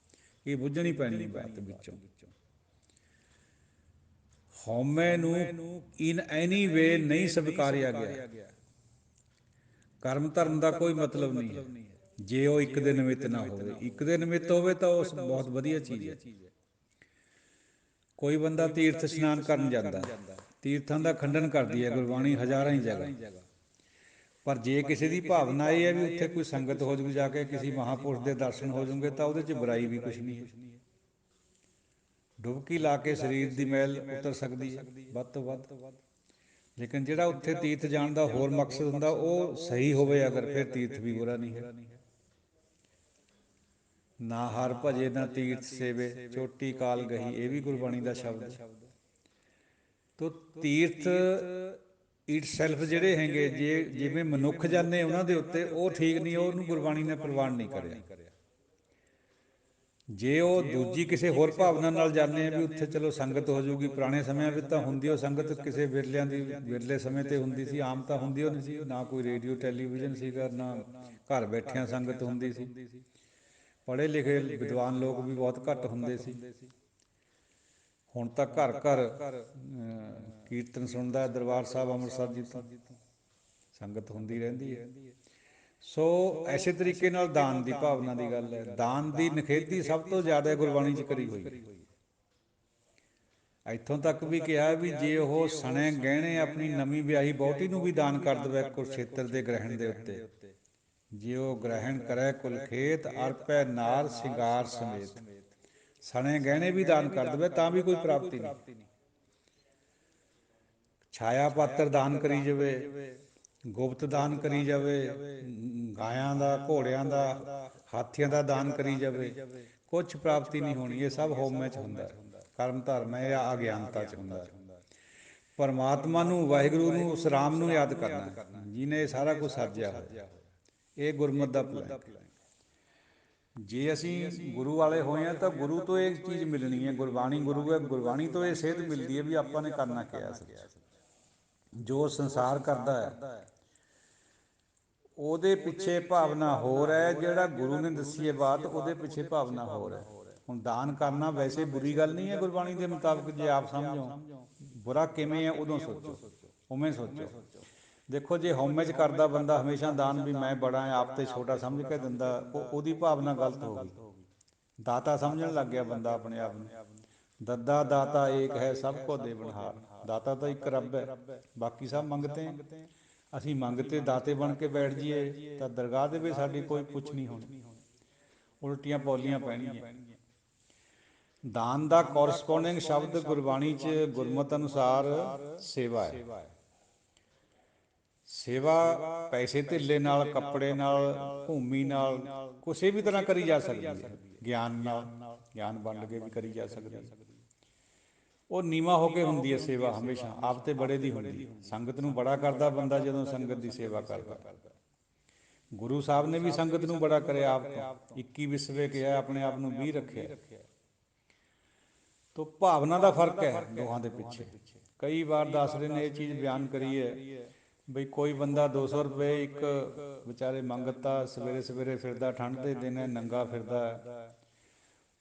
ਇਹ ਬੁੱਝਣੀ ਪੈਣੀ ਹੈ ਬਾਤ ਵਿੱਚੋਂ। ਹਉਮੈ ਨੂੰ ਇਨ ਐਨੀ ਵੇ ਨਹੀਂ ਸਵੀਕਾਰਿਆ ਗਿਆ। ਕਰਮ ਧਰਮ ਦਾ ਕੋਈ ਮਤਲਬ ਨਹੀਂ ਹੈ ਜੇ ਉਹ ਇੱਕ ਦੇ ਨਿਮਿੱਤ ਨਾ ਹੋਵੇ। ਇੱਕ ਦੇ ਨਿਮਿੱਤ ਹੋਵੇ ਤਾਂ ਉਹ ਬਹੁਤ ਵਧੀਆ ਚੀਜ਼ ਹੈ। ਕੋਈ ਬੰਦਾ ਤੀਰਥ ਇਸ਼ਨਾਨ ਕਰਨ ਜਾਂਦਾ, ਤੀਰਥਾਂ ਦਾ ਖੰਡਨ ਕਰਦੀ ਹੈ ਗੁਰਬਾਣੀ ਹਜ਼ਾਰਾਂ ਹੀ ਜਗ੍ਹਾ। ਪਰ ਜੇ ਕਿਸੇ ਦੀ ਭਾਵਨਾ ਇਹ ਹੈ ਵੀ ਉੱਥੇ ਕੋਈ ਸੰਗਤ ਹੋ ਜੂ, ਜਾ ਕੇ ਕਿਸੇ ਮਹਾਂਪੁਰਸ਼ ਦੇ ਦਰਸ਼ਨ ਹੋ ਜਾਊਗੇ, ਤਾਂ ਉਹਦੇ 'ਚ ਬੁਰਾਈ ਵੀ ਕੁਛ ਨਹੀਂ ਹੈ। ਡੁਬਕੀ ਲਾ ਕੇ ਸਰੀਰ ਦੀ ਮੈਲ ਉਤਰ ਸਕਦੀ ਹੈ ਵੱਧ ਤੋਂ ਵੱਧ। ਲੇਕਿਨ ਜਿਹੜਾ ਉੱਥੇ ਤੀਰਥ ਜਾਣ ਦਾ ਹੋਰ ਮਕਸਦ ਹੁੰਦਾ ਉਹ ਸਹੀ ਹੋਵੇ ਅਗਰ, ਫਿਰ ਤੀਰਥ ਵੀ ਬੁਰਾ ਨਹੀਂ ਹੈ। ਨਾ ਹਰ ਭਜੇ ਨਾ ਤੀਰਥ ਸੇਵੇ, ਚੋਟੀ ਕਾਲ ਗਹੀ, ਇਹ ਵੀ ਗੁਰਬਾਣੀ ਦਾ ਸ਼ਬਦ ਹੈ। ਤੋ ਤੀਰਥ ਇਟ ਸੈਲਫ ਜਿਹੜੇ ਹੈਗੇ, ਜੇ ਜਿਵੇਂ ਮਨੁੱਖ ਜਾਂਦੇ ਉਹਨਾਂ ਦੇ ਉੱਤੇ, ਉਹ ਠੀਕ ਨਹੀਂ, ਉਹਨੂੰ ਗੁਰਬਾਣੀ ਨੇ ਪ੍ਰਵਾਨ ਨਹੀਂ ਕਰਿਆ। ਜੇ ਉਹ ਦੂਜੀ ਕਿਸੇ ਹੋਰ ਭਾਵਨਾ ਨਾਲ ਜਾਂਦੇ ਆ ਵੀ ਉੱਥੇ ਚਲੋ ਸੰਗਤ ਹੋ ਜਾਊਗੀ, ਪੁਰਾਣੇ ਸਮਿਆਂ ਵਿੱਚ ਤਾਂ ਹੁੰਦੀ ਉਹ ਸੰਗਤ ਕਿਸੇ ਵਿਰਲਿਆਂ ਦੀ, ਵਿਰਲੇ ਸਮੇਂ 'ਤੇ ਹੁੰਦੀ ਸੀ, ਆਮ ਤਾਂ ਹੁੰਦੀ ਉਹ ਨਹੀਂ ਸੀ, ਨਾ ਕੋਈ ਰੇਡੀਓ ਟੈਲੀਵਿਜ਼ਨ ਸੀਗਾ, ਨਾ ਘਰ ਬੈਠਿਆਂ ਸੰਗਤ ਹੁੰਦੀ ਸੀ, ਪੜ੍ਹੇ ਲਿਖੇ ਵਿਦਵਾਨ ਲੋਕ ਵੀ ਬਹੁਤ ਘੱਟ ਹੁੰਦੇ ਸੀ। ਹੁਣ ਤਾਂ ਘਰ ਘਰ ਕੀਰਤਨ ਸੁਣਦਾ ਦਰਬਾਰ ਸਾਹਿਬ ਅੰਮ੍ਰਿਤਸਰ ਜੀ ਤੋਂ, ਸੰਗਤ ਹੁੰਦੀ ਰਹਿੰਦੀ ਹੈ। ਸੋ ਐਸੇ ਤਰੀਕੇ ਨਾਲ ਦਾਨ ਦੀ ਭਾਵਨਾ ਦੀ ਗੱਲ ਹੈ। ਦਾਨ ਦੀ ਨਿਖੇਧੀ ਸਭ ਤੋਂ ਜ਼ਿਆਦਾ ਗੁਰਬਾਣੀ 'ਚ ਕਰੀ ਹੋਈ ਹੈ। ਇੱਥੋਂ ਤੱਕ ਵੀ ਕਿਹਾ ਵੀ ਜੇ ਉਹ ਸਣੇ ਗਹਿਣੇ ਆਪਣੀ ਨਵੀਂ ਵਿਆਹੀ ਵਹੁਟੀ ਨੂੰ ਵੀ ਦਾਨ ਕਰ ਦੇਵੇ ਕੁਰੂਕਸ਼ੇਤਰ ਦੇ ਗ੍ਰਹਿਣ ਦੇ ਉੱਤੇ, ਜੇ ਉਹ ਗ੍ਰਹਿਣ ਕਰੈ ਕੁਲਖੇਤ ਅਰਪੈ ਨਾਰ ਸਿੰਗਾਰ ਸਮੇਤ, ਸਣੇ ਗਹਿਣੇ ਵੀ ਦਾਨ ਕਰ ਦੇਵੇ ਤਾਂ ਵੀ ਕੋਈ ਪ੍ਰਾਪਤੀ ਨਹੀਂ। ਛਾਇਆ ਪਾਤਰ ਦਾਨ ਕਰੀ ਜਾਵੇ, ਗੁਪਤ ਦਾਨ ਕਰੀ ਜਾਵੇ, ਗਾਇਆਂ ਦਾ, ਘੋੜਿਆਂ ਦਾ, ਹਾਥੀਆਂ ਦਾ ਦਾਨ ਕਰੀ ਜਾਵੇ, ਕੁਛ ਪ੍ਰਾਪਤੀ ਨਹੀਂ ਹੋਣੀ। ਇਹ ਸਭ ਹਉਮੈ 'ਚ ਹੁੰਦਾ, ਕਰਮ ਧਰਮ ਹੈ ਜਾਂ ਅਗਿਆਨਤਾ 'ਚ ਹੁੰਦਾ। ਪਰਮਾਤਮਾ ਨੂੰ, ਵਾਹਿਗੁਰੂ ਨੂੰ, ਉਸ ਰਾਮ ਨੂੰ ਯਾਦ ਕਰਨਾ ਜਿਹਨੇ ਇਹ ਸਾਰਾ ਕੁਛ ਸਾਜਿਆ ਹੋਇਆ। ਇਹ ਗੁਰਮਤਿ ਦਾ ਭਲੈਂਕ। ਜੇ ਅਸੀਂ ਗੁਰੂ ਵਾਲੇ ਹੋਏ ਹਾਂ ਤਾਂ ਗੁਰੂ ਤੋਂ ਇਹ ਚੀਜ਼ ਮਿਲਣੀ ਹੈ, ਗੁਰਬਾਣੀ ਗੁਰੂ ਹੈ, ਗੁਰਬਾਣੀ ਤੋਂ ਇਹ ਸੇਧ ਮਿਲਦੀ ਹੈ ਵੀ ਆਪਾਂ ਨੇ ਕਰਨਾ ਕਿਹਾ ਸੱਚ। ਜੋ ਸੰਸਾਰ ਕਰਦਾ ਹੈ ਉਹਦੇ ਪਿੱਛੇ ਭਾਵਨਾ ਹੋਰ ਹੈ, ਜਿਹੜਾ ਗੁਰੂ ਨੇ ਦੱਸੀ ਹੈ ਬਾਤ ਉਹਦੇ ਪਿੱਛੇ ਭਾਵਨਾ ਹੋਰ ਹੈ। ਹੁਣ ਦਾਨ ਕਰਨਾ ਵੈਸੇ ਬੁਰੀ ਗੱਲ ਨਹੀਂ ਹੈ ਗੁਰਬਾਣੀ ਦੇ ਮੁਤਾਬਕ, ਜੇ ਆਪ ਸਮਝੋ ਬੁਰਾ ਕਿਵੇਂ ਹੈ ਉਦੋਂ ਸੋਚੋ, ਉਵੇਂ ਸੋਚੋ। ਦੇਖੋ ਜੇ ਹਉਮੈ 'ਚ ਕਰਦਾ ਬੰਦਾ ਹਮੇਸ਼ਾ ਦਾਨ ਵੀ ਮੈਂ ਬੜਾ ਆਪ 'ਤੇ ਛੋਟਾ ਸਮਝ ਕੇ ਦਿੰਦਾ, ਉਹਦੀ ਭਾਵਨਾ ਗਲਤ ਹੋ ਗਈ। ਦਾਤਾ ਸਮਝਣ ਲੱਗ ਗਿਆ ਬੰਦਾ ਆਪਣੇ ਆਪ ਨੂੰ, ਦੱਦਾ ਦਾਤਾ ਏਕ ਹੈ ਸਭ ਕੋ ਦੇਵਨਹਾਰ, ਦਾਤਾ ਤਾਂ ਇੱਕ ਰੱਬ ਹੈ, ਬਾਕੀ ਸਭ ਮੰਗਤੇ ਹੈ। ਅਸੀਂ ਮੰਗਤੇ ਦਾਤੇ ਬਣ ਕੇ ਬੈਠ ਜਾਈਏ ਤਾਂ ਦਰਗਾਹ ਦੇ ਵਿੱਚ ਸਾਡੀ ਕੋਈ ਪੁੱਛ ਨਹੀਂ ਹੋਣੀ, ਉਲਟੀਆਂ ਪੌਲੀਆਂ ਪੈਣਗੀਆਂ। ਦਾਨ ਦਾ ਕੋਰਸਪੋਂਡਿੰਗ ਸ਼ਬਦ ਗੁਰਬਾਣੀ 'ਚ ਗੁਰਮਤਿ ਅਨੁਸਾਰ ਸੇਵਾ ਹੈ। ਸੇਵਾ ਪੈਸੇ ਧੇਲੇ ਨਾਲ, ਕੱਪੜੇ ਨਾਲ, ਭੂਮੀ ਨਾਲ, ਕਿਸੇ ਵੀ ਤਰ੍ਹਾਂ ਕਰੀ ਜਾ ਸਕਦੀ ਹੈ। ਗਿਆਨ ਨਾਲ, ਗਿਆਨ ਵੰਡ ਕੇ ਵੀ ਕਰੀ ਜਾ ਸਕਦੀ ਹੈ। ਉਹ ਨੀਵਾਂ ਹੋ ਕੇ ਹੁੰਦੀ ਹੈ ਸੇਵਾ, ਹਮੇਸ਼ਾ ਆਪ ਤੇ ਬੜੇ ਦੀ ਹੁੰਦੀ। ਸੰਗਤ ਨੂੰ ਬੜਾ ਕਰਦਾ ਬੰਦਾ ਜਦੋਂ ਸੰਗਤ ਦੀ ਸੇਵਾ ਕਰਦਾ। ਗੁਰੂ ਸਾਹਿਬ ਨੇ ਵੀ ਸੰਗਤ ਨੂੰ ਬੜਾ ਕਰਿਆ ਆਪ ਤੋਂ, 21 ਵਿਸਵੇ ਕਿਹਾ, ਆਪਣੇ ਆਪ ਨੂੰ 20 ਰੱਖਿਆ। ਤੋ ਭਾਵਨਾ ਦਾ ਫਰਕ ਹੈ ਦੋਹਾਂ ਦੇ ਪਿੱਛੇ। ਕਈ ਵਾਰ ਦੱਸਦੇ ਨੇ ਇਹ ਚੀਜ਼ ਬਿਆਨ ਕਰੀ ਹੈ ਬਈ ਕੋਈ ਬੰਦਾ 200 ਰੁਪਏ ਇੱਕ ਵਿਚਾਰੇ ਮੰਗਤਾ, ਸਵੇਰੇ ਸਵੇਰੇ ਫਿਰਦਾ, ਠੰਡ ਦੇ ਦਿਨ ਹੈ, ਨੰਗਾ ਫਿਰਦਾ,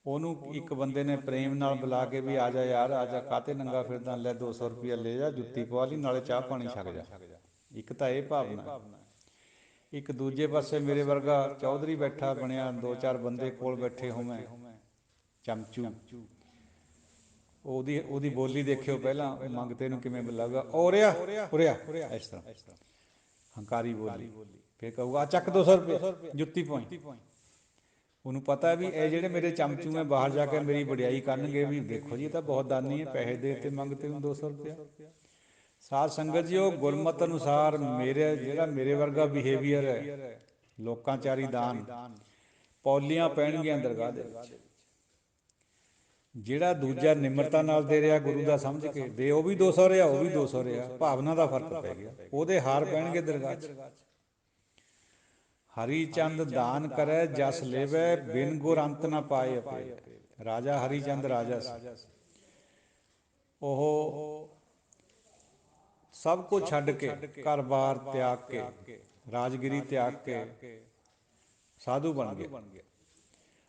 ਉਹਨੂੰ ਇੱਕ ਬੰਦੇ ਨੇ ਪ੍ਰੇਮ ਨਾਲ ਬੁਲਾ ਕੇ ਵੀ ਆ ਜਾ ਯਾਰ, ਆ ਜਾ, ਕਾਹਤੇ ਨੰਗਾ ਫਿਰਦਾ, ਲੈ 200 ਰੁਪਇਆ ਲੈ ਜਾ, ਜੁੱਤੀ ਪਵਾ ਲਈ, ਨਾਲੇ ਚਾਹ ਪਾਣੀ ਛਕ ਜਾ। ਇੱਕ ਤਾਂ ਇਹ ਭਾਵਨਾ। ਇੱਕ ਦੂਜੇ ਪਾਸੇ ਮੇਰੇ ਵਰਗਾ ਚੌਧਰੀ ਬੈਠਾ ਬਣਿਆ, 2-4 ਬੰਦੇ ਕੋਲ ਬੈਠੇ ਹੋਵੇਂ, ਚਮਚੂ, ਉਹਦੀ ਬੋਲੀ ਦੇਖਿਓ ਪਹਿਲਾਂ, ਮੰਗਤੇ ਨੂੰ ਕਿਵੇਂ ਬੁਲਾਊਗਾ, ਔਰਿਆ ਉਰਿਆ, ਇਸ ਤਰ੍ਹਾਂ ਹੰਕਾਰੀ ਬੋਲੀ। ਫਿਰ ਕਹੂਗਾ ਆ ਚੱਕ 200 ਰੁਪਏ, ਜੁੱਤੀ ਪਵਾਈ। ਉਹਨੂੰ ਪਤਾ ਵੀ ਇਹ ਜਿਹੜੇ ਮੇਰੇ ਚਮਚੂ ਹੈ ਬਾਹਰ ਜਾ ਕੇ ਮੇਰੀ ਵਡਿਆਈ ਕਰਨਗੇ, ਵੀ ਦੇਖੋ ਜੀ ਇਹ ਤਾਂ ਬਹੁਤ ਦਾਨੀ ਹੈ, ਪੈਸੇ ਦੇ ਤੇ ਮੰਗਤੇ ਨੂੰ 200 ਰੁਪਇਆ। ਸਾਧ ਸੰਗਤ ਜੀ, ਉਹ ਗੁਰਮਤਿ ਅਨੁਸਾਰ ਮੇਰੇ ਜਿਹੜਾ ਮੇਰੇ ਵਰਗਾ ਬਿਹੇਵੀਅਰ ਹੈ, ਲੋਕਾਂਚਾਰੀ ਦਾਨ, ਪੌਲੀਆਂ ਪੈਣਗੀਆਂ ਦਰਗਾਹ ਦੇ ਵਿੱਚ। ਜਿਹੜਾ ਦੂਜਾ ਨਿਮਰਤਾ ਨਾਲ ਦੇ ਰਿਹਾ, ਗੁਰੂ ਦਾ ਸਮਝ ਕੇ ਦੇ, ਉਹ ਵੀ 200 ਰਿਹਾ, ਉਹ ਵੀ 200 ਰਿਹਾ, ਭਾਵਨਾ ਦਾ ਫਰਕ ਪੈ ਗਿਆ। ਉਹਦੇ ਹਾਰ ਪੈਣਗੇ ਦਰਗਾਹ 'ਚ। ਹਰੀ ਚੰਦ ਦਾਨ ਕਰੈ ਜਸ ਲੇਵੈ, ਬਿਨ ਗੁਰ ਅੰਤ ਨਾ ਪਾਏ ਅਪੇ। ਰਾਜਾ ਹਰੀ ਚੰਦ ਰਾਜਾ ਸੀ, ਉਹ ਸਭ ਕੁਝ ਛੱਡ ਕੇ, ਘਰ ਬਾਰ ਤਿਆਗ ਕੇ, ਰਾਜਗਿਰੀ ਤਿਆਗ ਕੇ ਸਾਧੂ ਬਣ ਗਿਆ।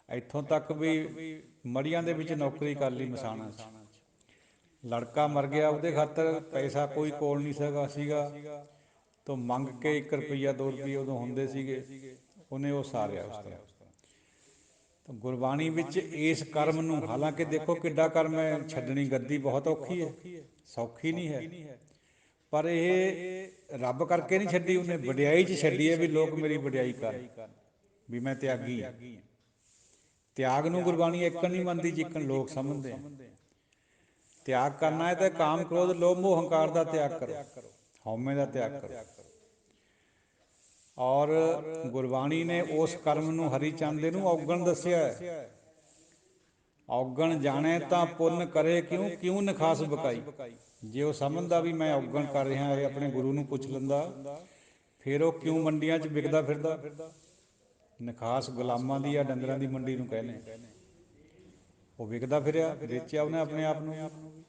ਇੱਥੋਂ ਤੱਕ ਵੀ ਮੜੀਆਂ ਦੇ ਵਿੱਚ ਨੌਕਰੀ ਕਰ ਲਈ, ਮਸਾਣਾ 'ਚ। ਲੜਕਾ ਮਰ ਗਿਆ, ਉਹਦੇ ਖਾਤਰ ਪੈਸਾ ਕੋਈ ਕੋਲ ਨਹੀਂ ਸੀਗਾ, ਤੋਂ ਮੰਗ ਕੇ 1 ਰੁਪਈਆ 2 ਰੁਪਈਏ ਉਦੋਂ ਹੁੰਦੇ ਸੀਗੇ, ਉਹਨੇ ਉਹ ਸਾਰਿਆ ਉਸ ਤਰ੍ਹਾਂ। ਤਾਂ ਗੁਰਬਾਣੀ ਵਿੱਚ ਇਸ ਕਰਮ ਨੂੰ, ਹਾਲਾਂਕਿ ਦੇਖੋ ਕਿੱਡਾ ਕਰਮ ਹੈ, ਛੱਡਣੀ ਗੱਦੀ ਬਹੁਤ ਔਖੀ ਹੈ, ਸੌਖੀ ਨਹੀਂ ਹੈ, ਪਰ ਇਹ ਰੱਬ ਕਰਕੇ ਨਹੀਂ ਛੱਡੀ, ਉਹਨੇ ਵਡਿਆਈ 'ਚ ਛੱਡੀ ਹੈ ਵੀ ਲੋਕ ਮੇਰੀ ਵਡਿਆਈ ਕਰਨ, ਵੀ ਮੈਂ ਤਿਆਗੀ ਹਾਂ। ਤਿਆਗ ਨੂੰ ਗੁਰਬਾਣੀ ਏਕਣ ਨਹੀਂ ਮੰਨਦੀ ਜਿੱਕਣ ਲੋਕ ਸਮਝਦੇ ਆ। ਤਿਆਗ ਕਰਨਾ ਹੈ ਤਾਂ ਕਾਮ ਕ੍ਰੋਧ ਲੋਭ ਮੋਹ ਹੰਕਾਰ ਦਾ ਤਿਆਗ ਕਰੋ, ਹਉਮੈ ਦਾ ਤਿਆਗ ਕਰੋ। ਔਰ ਗੁਰਬਾਣੀ ਨੇ ਉਸ ਕਰਮ ਨੂੰ, ਹਰੀ ਚੰਦ ਨੂੰ ਔਗਣ ਦੱਸਿਆ ਹੈ ਔਗਣ ਜਾਣੇ ਤਾਂ ਪੁੰਨ ਕਰੇ ਕਿਉਂ, ਕਿਉਂ ਨਖਾਸ ਬਕਾਈ। ਜੇ ਉਹ ਸਮਝਦਾ ਵੀ ਮੈਂ ਔਗਣ ਕਰ ਰਿਹਾ, ਇਹ ਆਪਣੇ ਗੁਰੂ ਨੂੰ ਪੁੱਛ ਲੈਂਦਾ, ਫਿਰ ਉਹ ਕਿਉਂ ਮੰਡੀਆਂ 'ਚ ਵਿਕਦਾ ਫਿਰਦਾ। ਨਖਾਸ ਗੁਲਾਮਾਂ ਦੀ ਜਾਂ ਡੰਗਰਾਂ ਦੀ ਮੰਡੀ ਨੂੰ ਕਹਿੰਦੇ, ਉਹ ਵਿਕਦਾ ਫਿਰਿਆ, ਵੇਚਿਆ ਉਹਨੇ ਆਪਣੇ ਆਪ ਨੂੰ ਵੀ।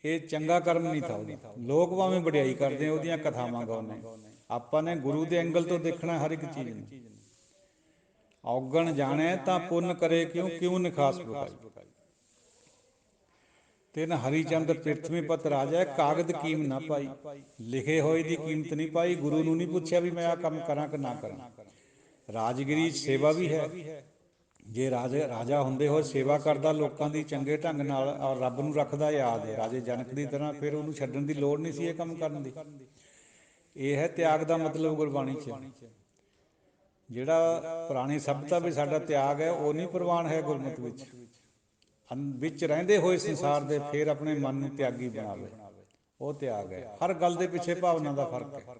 ਇਹ ਚੰਗਾ ਕਰਮ ਨਹੀਂ ਥਾ ਉਹਦਾ। ਲੋਕ ਭਾਵੇਂ ਵਡਿਆਈ ਕਰਦੇ ਆ, ਉਹਦੀਆਂ ਕਥਾਵਾਂ ਗਾਉਂਦੇ, ਆਪਾਂ ਨੇ ਗੁਰੂ ਦੇ ਐਂਗਲ ਤੋਂ ਦੇਖਣਾ ਹਰ ਇੱਕ ਚੀਜ਼ ਨੂੰ। ਔਗਣ ਜਾਣੇ ਤਾਂ ਪੁੰਨ ਕਰੇ ਕਿਉਂ, ਕਿਉਂ ਨਖਾਸ ਬਕਾਈ। ਤਿਨ ਹਰੀਚੰਦ ਪ੍ਰਿਥਵੀ ਪਤ ਰਾਜਾ, ਕਾਗਦ ਕੀਮ ਨਾ ਪਾਈ। ਲਿਖੇ ਹੋਏ ਦੀ ਕੀਮਤ ਨਹੀਂ ਪਾਈ। ਗੁਰੂ ਨੂੰ ਨਹੀਂ ਪੁੱਛਿਆ ਵੀ ਮੈਂ ਆਹ ਕੰਮ ਕਰਾਂ ਕਿ ਨਾ ਕਰਾਂ। ਰਾਜਗੀਰੀ 'ਚ ਸੇਵਾ ਵੀ ਹੈ। ਜੇ ਰਾਜਾ ਹੁੰਦੇ ਹੋਏ ਸੇਵਾ ਕਰਦਾ ਲੋਕਾਂ ਦੀ ਚੰਗੇ ਢੰਗ ਨਾਲ, ਔਰ ਰੱਬ ਨੂੰ ਰੱਖਦਾ ਯਾਦ ਰਾਜੇ ਜਨਕ ਦੀ ਤਰ੍ਹਾਂ, ਫਿਰ ਉਹਨੂੰ ਛੱਡਣ ਦੀ ਲੋੜ ਨਹੀਂ ਸੀ ਇਹ ਕੰਮ ਕਰਨ ਦੀ। ਇਹ ਹੈ ਤਿਆਗ ਦਾ ਮਤਲਬ ਗੁਰਬਾਣੀ 'ਚ। ਜਿਹੜਾ ਪੁਰਾਣੀ ਸਭਿਅਤਾ ਵੀ ਸਾਡਾ ਤਿਆਗ ਹੈ, ਉਹ ਨਹੀਂ ਪ੍ਰਵਾਨ ਹੈ ਗੁਰਮਤਿ ਵਿੱਚ। ਵਿੱਚ ਰਹਿੰਦੇ ਹੋਏ ਸੰਸਾਰ ਦੇ ਫਿਰ ਆਪਣੇ ਮਨ ਨੂੰ ਤਿਆਗੀ ਬਣਾਵੇ, ਉਹ ਤਿਆਗ ਹੈ। ਹਰ ਗੱਲ ਦੇ ਪਿੱਛੇ ਭਾਵਨਾ ਦਾ ਫਰਕ ਹੈ।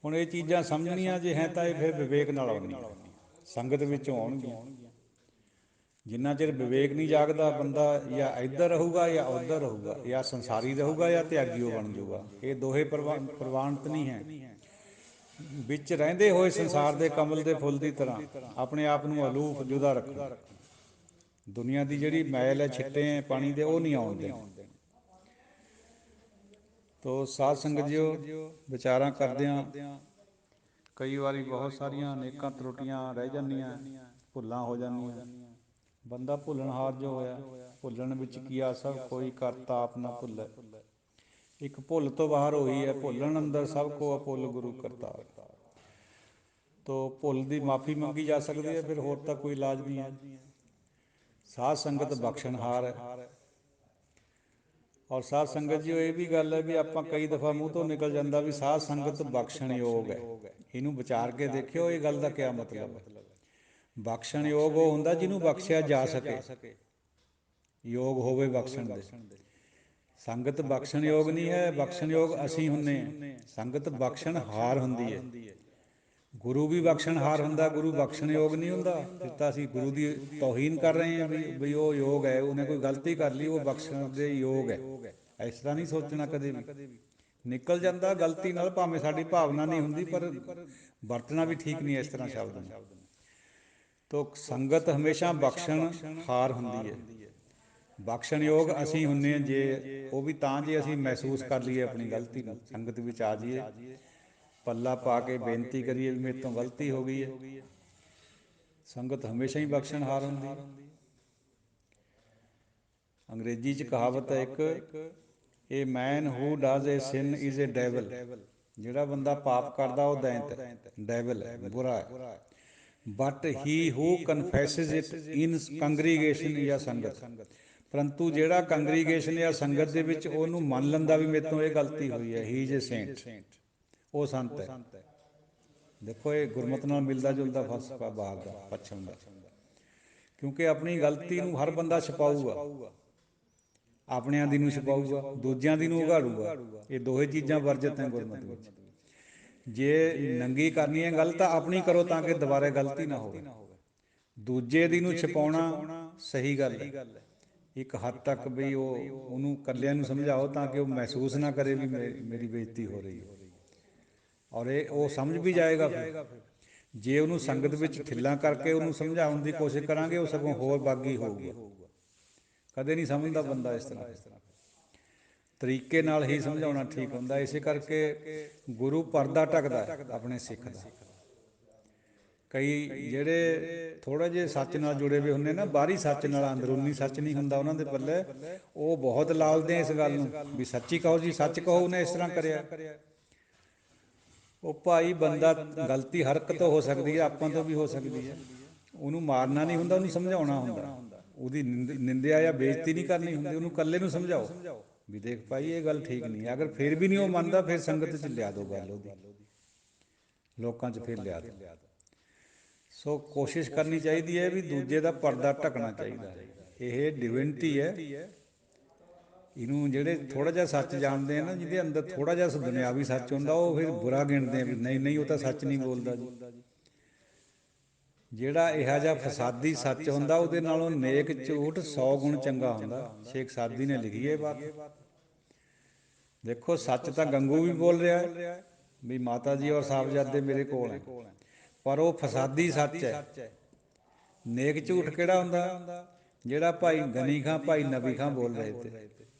ਹੁਣ ਇਹ ਚੀਜ਼ਾਂ ਸਮਝਣੀਆਂ ਜੇ ਹੈ ਤਾਂ ਇਹ ਫਿਰ ਵਿਵੇਕ ਨਾਲ ਆਉਣੀਆਂ, ਸੰਗਤ ਵਿੱਚੋਂ ਆਉਣਗੀਆਂ। ਜਿੰਨਾ ਚਿਰ ਵਿਵੇਕ ਨਹੀਂ ਜਾਗਦਾ, ਬੰਦਾ ਜਾਂ ਇੱਧਰ ਰਹੂਗਾ ਜਾਂ ਉੱਧਰ ਰਹੂਗਾ, ਜਾਂ ਸੰਸਾਰੀ ਰਹੂਗਾ ਜਾਂ ਤਿਆਗੀਓ ਬਣ ਜਾਊਗਾ। ਇਹ ਦੋਹੇ ਪ੍ਰਵਾਨਿਤ ਨਹੀਂ ਹੈ। ਵਿੱਚ ਰਹਿੰਦੇ ਹੋਏ ਸੰਸਾਰ ਦੇ ਕਮਲ ਦੇ ਫੁੱਲ ਦੀ ਤਰ੍ਹਾਂ ਆਪਣੇ ਆਪ ਨੂੰ ਅਲੂਫ ਜੁਦਾ ਰੱਖਣਾ। ਦੁਨੀਆ ਦੀ ਜਿਹੜੀ ਮੈਲ ਹੈ, ਛਿੱਟੇ ਹੈ ਪਾਣੀ ਦੇ, ਉਹ ਨਹੀਂ ਆਉਣ ਦੇਣੇ। ਤੋ ਸਾਧ ਸੰਗਤ ਜੀਓ, ਵਿਚਾਰਾਂ ਕਰਦਿਆਂ ਕਈ ਵਾਰੀ ਬਹੁਤ ਸਾਰੀਆਂ ਅਨੇਕਾਂ ਤਰੁੱਟੀਆਂ ਰਹਿ ਜਾਂਦੀਆਂ, ਭੁੱਲਾਂ ਹੋ ਜਾਂਦੀਆਂ। ਬੰਦਾ ਭੁੱਲਣਹਾਰ ਜੋ ਹੋਇਆ, ਭੁੱਲਣ ਵਿੱਚ ਕੀ ਆ ਸਭ ਕੋਈ, ਕਰਤਾ ਆਪ ਨਾ ਭੁੱਲੈ। ਇੱਕ ਭੁੱਲ ਤੋਂ ਬਾਹਰ ਹੋਈ ਹੈ, ਭੁੱਲਣ ਅੰਦਰ ਸਭ ਕੋ ਅਭੁੱਲ ਗੁਰੂ ਕਰਤਾਰ। ਤੋ ਭੁੱਲ ਦੀ ਮਾਫੀ ਮੰਗੀ ਜਾ ਸਕਦੀ ਹੈ, ਫਿਰ ਹੋਰ ਤਾਂ ਕੋਈ ਇਲਾਜ ਨਹੀਂ ਹੈ। ਸਾਧ ਸੰਗਤ ਬਖਸ਼ਣਹਾਰ ਹੈ। ਔਰ ਸਾਧ ਸੰਗਤ ਜੀ ਇਹ ਵੀ ਗੱਲ ਹੈ ਵੀ ਆਪਾਂ ਕਈ ਦਫਾ ਮੂੰਹ ਤੋਂ ਨਿਕਲ ਜਾਂਦਾ ਵੀ ਸਾਧ ਸੰਗਤ ਬਖਸ਼ਣਯੋਗ ਹੈ। ਇਹਨੂੰ ਵਿਚਾਰ ਕੇ ਦੇਖਿਓ, ਇਹ ਗੱਲ ਦਾ ਕਿਆ ਮਤਲਬ ਹੈ। ਬਖਸ਼ਣਯੋਗ ਉਹ ਹੁੰਦਾ ਜਿਹਨੂੰ ਬਖਸ਼ਿਆ ਜਾ ਸਕੇ, ਯੋਗ ਹੋਵੇ ਬਖਸ਼ਣ ਦੇ। ਸੰਗਤ ਬਖਸ਼ਣਯੋਗ ਨਹੀਂ ਹੈ, ਬਖਸ਼ਣਯੋਗ ਅਸੀਂ ਹੁੰਦੇ ਹਾਂ। ਸੰਗਤ ਬਖਸ਼ਣਹਾਰ ਹੁੰਦੀ ਹੈ। ਗੁਰੂ ਵੀ ਬਖਸ਼ਣਹਾਰ ਹੁੰਦਾ, ਗੁਰੂ ਬਖਸ਼ਣਯੋਗ ਨਹੀਂ ਹੁੰਦਾ। ਫਿਰ ਤਾਂ ਅਸੀਂ ਗੁਰੂ ਦੀ ਤੌਹੀਨ ਕਰ ਰਹੇ ਹਾਂ ਵੀ ਉਹ ਯੋਗ ਹੈ, ਉਹਨੇ ਕੋਈ ਗਲਤੀ ਕਰ ਲਈ, ਉਹ ਬਖਸ਼ਣ ਦੇ ਯੋਗ ਹੈ। ਇਸ ਤਰ੍ਹਾਂ ਨਹੀਂ ਸੋਚਣਾ ਕਦੇ ਵੀ। ਨਿਕਲ ਜਾਂਦਾ ਗਲਤੀ ਨਾਲ, ਭਾਵੇਂ ਸਾਡੀ ਭਾਵਨਾ ਨਹੀਂ ਹੁੰਦੀ, ਪਰ ਵਰਤਣਾ ਵੀ ਠੀਕ ਨਹੀਂ ਇਸ ਤਰ੍ਹਾਂ ਸ਼ਬਦ ਨੂੰ। ਤੋ ਸੰਗਤ ਹਮੇਸ਼ਾ ਬਖਸ਼ਣਹਾਰ ਹੁੰਦੀ ਹੈ। ਬਖਸ਼ਣਯੋਗ ਅਸੀਂ ਹੁੰਦੇ ਹਾਂ ਜੇ, ਉਹ ਵੀ ਤਾਂ ਜੇ ਅਸੀਂ ਮਹਿਸੂਸ ਕਰ ਲਈਏ ਆਪਣੀ ਗਲਤੀ ਨੂੰ, ਸੰਗਤ ਵਿੱਚ ਆ ਜਾਈਏ, ਪੱਲਾ ਪਾ ਕੇ ਬੇਨਤੀ ਕਰੀਏ ਵੀ ਮੇਰੇ ਤੋਂ ਗਲਤੀ ਹੋ ਗਈ ਹੈ। ਸੰਗਤ ਹਮੇਸ਼ਾ ਹੀ ਬਖਸ਼ਣਹਾਰ ਹੁੰਦੀ ਹੈ। ਅੰਗਰੇਜ਼ੀ 'ਚ ਕਹਾਵਤ ਹੈ ਇੱਕ, a man who does a sin is a devil. ਜਿਹੜਾ ਬੰਦਾ ਪਾਪ ਕਰਦਾ ਉਹ ਦੈਂਤ ਹੈ, ਡੈਵਲ ਹੈ, ਬੁਰਾ ਹੈ। But he who ਕਨਫੈਸਿਜ਼ it in ਕੰਗਰੀਗੇਸ਼ਨ ਜਾਂ ਸੰਗਤ। ਪਰੰਤੂ ਜਿਹੜਾ ਕੰਗਰੀਗੇਸ਼ਨ ਜਾਂ ਸੰਗਤ ਦੇ ਵਿੱਚ ਉਹਨੂੰ ਮੰਨ ਲੈਂਦਾ ਵੀ ਮੇਰੇ ਤੋਂ ਇਹ ਗਲਤੀ ਹੋਈ ਹੈ, ਹੀ ਇਜ਼ ਏ ਸੇਂਟ, ਉਹ ਸੰਤ ਹੈ। ਦੇਖੋ ਇਹ ਗੁਰਮਤਿ ਨਾਲ ਮਿਲਦਾ ਜੁਲਦਾ ਫਲਸਫਾ ਬਾਹਰ ਦਾ, ਪੱਛਮ ਦਾ। ਕਿਉਂਕਿ ਆਪਣੀ ਗਲਤੀ ਨੂੰ ਹਰ ਬੰਦਾ ਛਪਾਊਗਾ, ਆਪਣਿਆਂ ਦੀ ਨੂੰ ਛਪਾਊਗਾ, ਦੂਜਿਆਂ ਦੀ ਨੂੰ ਉਘਾੜੂਗਾ। ਇਹ ਦੋਹੇ ਚੀਜ਼ਾਂ ਵਰਜਿਤ ਹੈ ਗੁਰਮਤਿ ਵਿੱਚ। ਜੇ ਨੰਗੀ ਕਰਨੀ ਹੈ ਗੱਲ ਤਾਂ ਆਪਣੀ ਕਰੋ ਤਾਂ ਕਿ ਦੁਬਾਰਾ ਗਲਤੀ ਨਾ ਹੋਵੇ। ਦੂਜੇ ਦੀ ਨੂੰ ਛਪਾਉਣਾ ਸਹੀ ਗੱਲ ਹੈ ਇੱਕ ਹੱਦ ਤੱਕ, ਵੀ ਉਹਨੂੰ ਇਕੱਲਿਆਂ ਨੂੰ ਸਮਝਾਓ ਤਾਂ ਕਿ ਉਹ ਮਹਿਸੂਸ ਨਾ ਕਰੇ ਵੀ ਮੇਰੀ ਬੇਇੱਜ਼ਤੀ ਹੋ ਰਹੀ ਹੈ। ਔਰ ਉਹ ਸਮਝ ਵੀ ਜਾਏਗਾ। ਫਿਰ ਜੇ ਉਹਨੂੰ ਸੰਗਤ ਵਿੱਚ ਠਿੱਲਾਂ ਕਰਕੇ ਉਹਨੂੰ ਸਮਝਾਉਣ ਦੀ ਕੋਸ਼ਿਸ਼ ਕਰਾਂਗੇ, ਉਹ ਸਗੋਂ ਹੋਰ ਬਾਗੀ ਹੋਊਗਾ। ਕਦੇ ਨਹੀਂ ਸਮਝਦਾ ਬੰਦਾ ਇਸ ਤਰ੍ਹਾਂ। ਤਰੀਕੇ ਨਾਲ ਹੀ ਸਮਝਾਉਣਾ ਠੀਕ ਹੁੰਦਾ। ਇਸੇ ਕਰਕੇ ਗੁਰੂ ਪਰਦਾ ਢੱਕਦਾ ਆਪਣੇ ਸਿੱਖ ਦਾ। ਕਈ ਜਿਹੜੇ ਥੋੜ੍ਹੇ ਜਿਹੇ ਸੱਚ ਨਾਲ ਜੁੜੇ ਹੋਏ ਹੁੰਦੇ ਨਾ, ਬਾਹਰੀ ਸੱਚ ਨਾਲ, ਅੰਦਰੂਨੀ ਸੱਚ ਨਹੀਂ ਹੁੰਦਾ ਉਹਨਾਂ ਦੇ ਪੱਲੇ, ਉਹ ਬਹੁਤ ਲਾਲਦੇ ਇਸ ਗੱਲ ਨੂੰ ਵੀ ਸੱਚੀ ਕਹੋ ਜੀ, ਸੱਚ ਕਹੋ, ਉਹਨੇ ਇਸ ਤਰ੍ਹਾਂ ਕਰਿਆ। ਉਹ ਭਾਈ ਬੰਦਾ ਗਲਤੀ ਹਰ ਇੱਕ ਤੋਂ ਹੋ ਸਕਦੀ ਹੈ, ਆਪਾਂ ਤੋਂ ਵੀ ਹੋ ਸਕਦੀ ਹੈ। ਉਹਨੂੰ ਮਾਰਨਾ ਨਹੀਂ ਹੁੰਦਾ, ਉਹਨੂੰ ਸਮਝਾਉਣਾ ਹੁੰਦਾ। ਉਹਦੀ ਨਿੰਦਿਆ ਜਾਂ ਬੇਇੱਜ਼ਤੀ ਨਹੀਂ ਕਰਨੀ ਹੁੰਦੀ, ਉਹਨੂੰ ਇਕੱਲੇ ਨੂੰ ਸਮਝਾਓ ਵੀ ਦੇਖ ਭਾਈ ਇਹ ਗੱਲ ਠੀਕ ਨਹੀਂ। ਅਗਰ ਫਿਰ ਵੀ ਨਹੀਂ ਉਹ ਮੰਨਦਾ, ਫਿਰ ਸੰਗਤ 'ਚ ਲਿਆ ਦਿਓ ਗੱਲ ਉਹਦੀ, ਲੋਕਾਂ 'ਚ ਫਿਰ ਲਿਆ ਦਿਓ। ਸੋ ਕੋਸ਼ਿਸ਼ ਕਰਨੀ ਚਾਹੀਦੀ ਹੈ ਵੀ ਦੂਜੇ ਦਾ ਪਰਦਾ ਢਕਣਾ ਚਾਹੀਦਾ ਹੈ। ਇਹ ਡਿਵਿਨਿਟੀ ਹੈ। ਇਹਨੂੰ ਜਿਹੜੇ ਥੋੜ੍ਹਾ ਜਿਹਾ ਸੱਚ ਜਾਣਦੇ ਆ ਨਾ, ਜਿਹਦੇ ਅੰਦਰ ਥੋੜ੍ਹਾ ਜਿਹਾ ਦੁਨਿਆਵੀ ਸੱਚ ਹੁੰਦਾ, ਉਹ ਫਿਰ ਬੁਰਾ ਗਿਣਦੇ ਆ ਵੀ ਨਹੀਂ ਉਹ ਤਾਂ ਸੱਚ ਨਹੀਂ ਬੋਲਦਾ ਜੀ। ਜਿਹੜਾ ਇਹੋ ਜਿਹਾ ਫਸਾਦੀ ਸੱਚ ਹੁੰਦਾ ਉਹਦੇ ਨਾਲੋਂ ਨੇਕ ਝੂਠ 100 ਗੁਣ ਚੰਗਾ ਹੁੰਦਾ। ਸ਼ੇਖ ਸਾਦੀ ਨੇ ਲਿਖੀ ਇਹ ਬਾਤ। ਦੇਖੋ ਸੱਚ ਤਾਂ ਗੰਗੂ ਵੀ ਬੋਲ ਰਿਹਾ ਹੈ ਵੀ ਮਾਤਾ ਜੀ ਔਰ ਸਾਹਿਬਜ਼ਾਦੇ ਮੇਰੇ ਕੋਲ ਹੈ, ਪਰ ਉਹ ਫਸਾਦੀ ਸੱਚ ਹੈ। ਨੇਕ ਝੂਠ ਕਿਹੜਾ ਹੁੰਦਾ? ਜਿਹੜਾ ਭਾਈ ਗਨੀ ਖਾਂ ਭਾਈ ਨਬੀ ਖਾਂ ਬੋਲ ਰਹੇ ਤੇ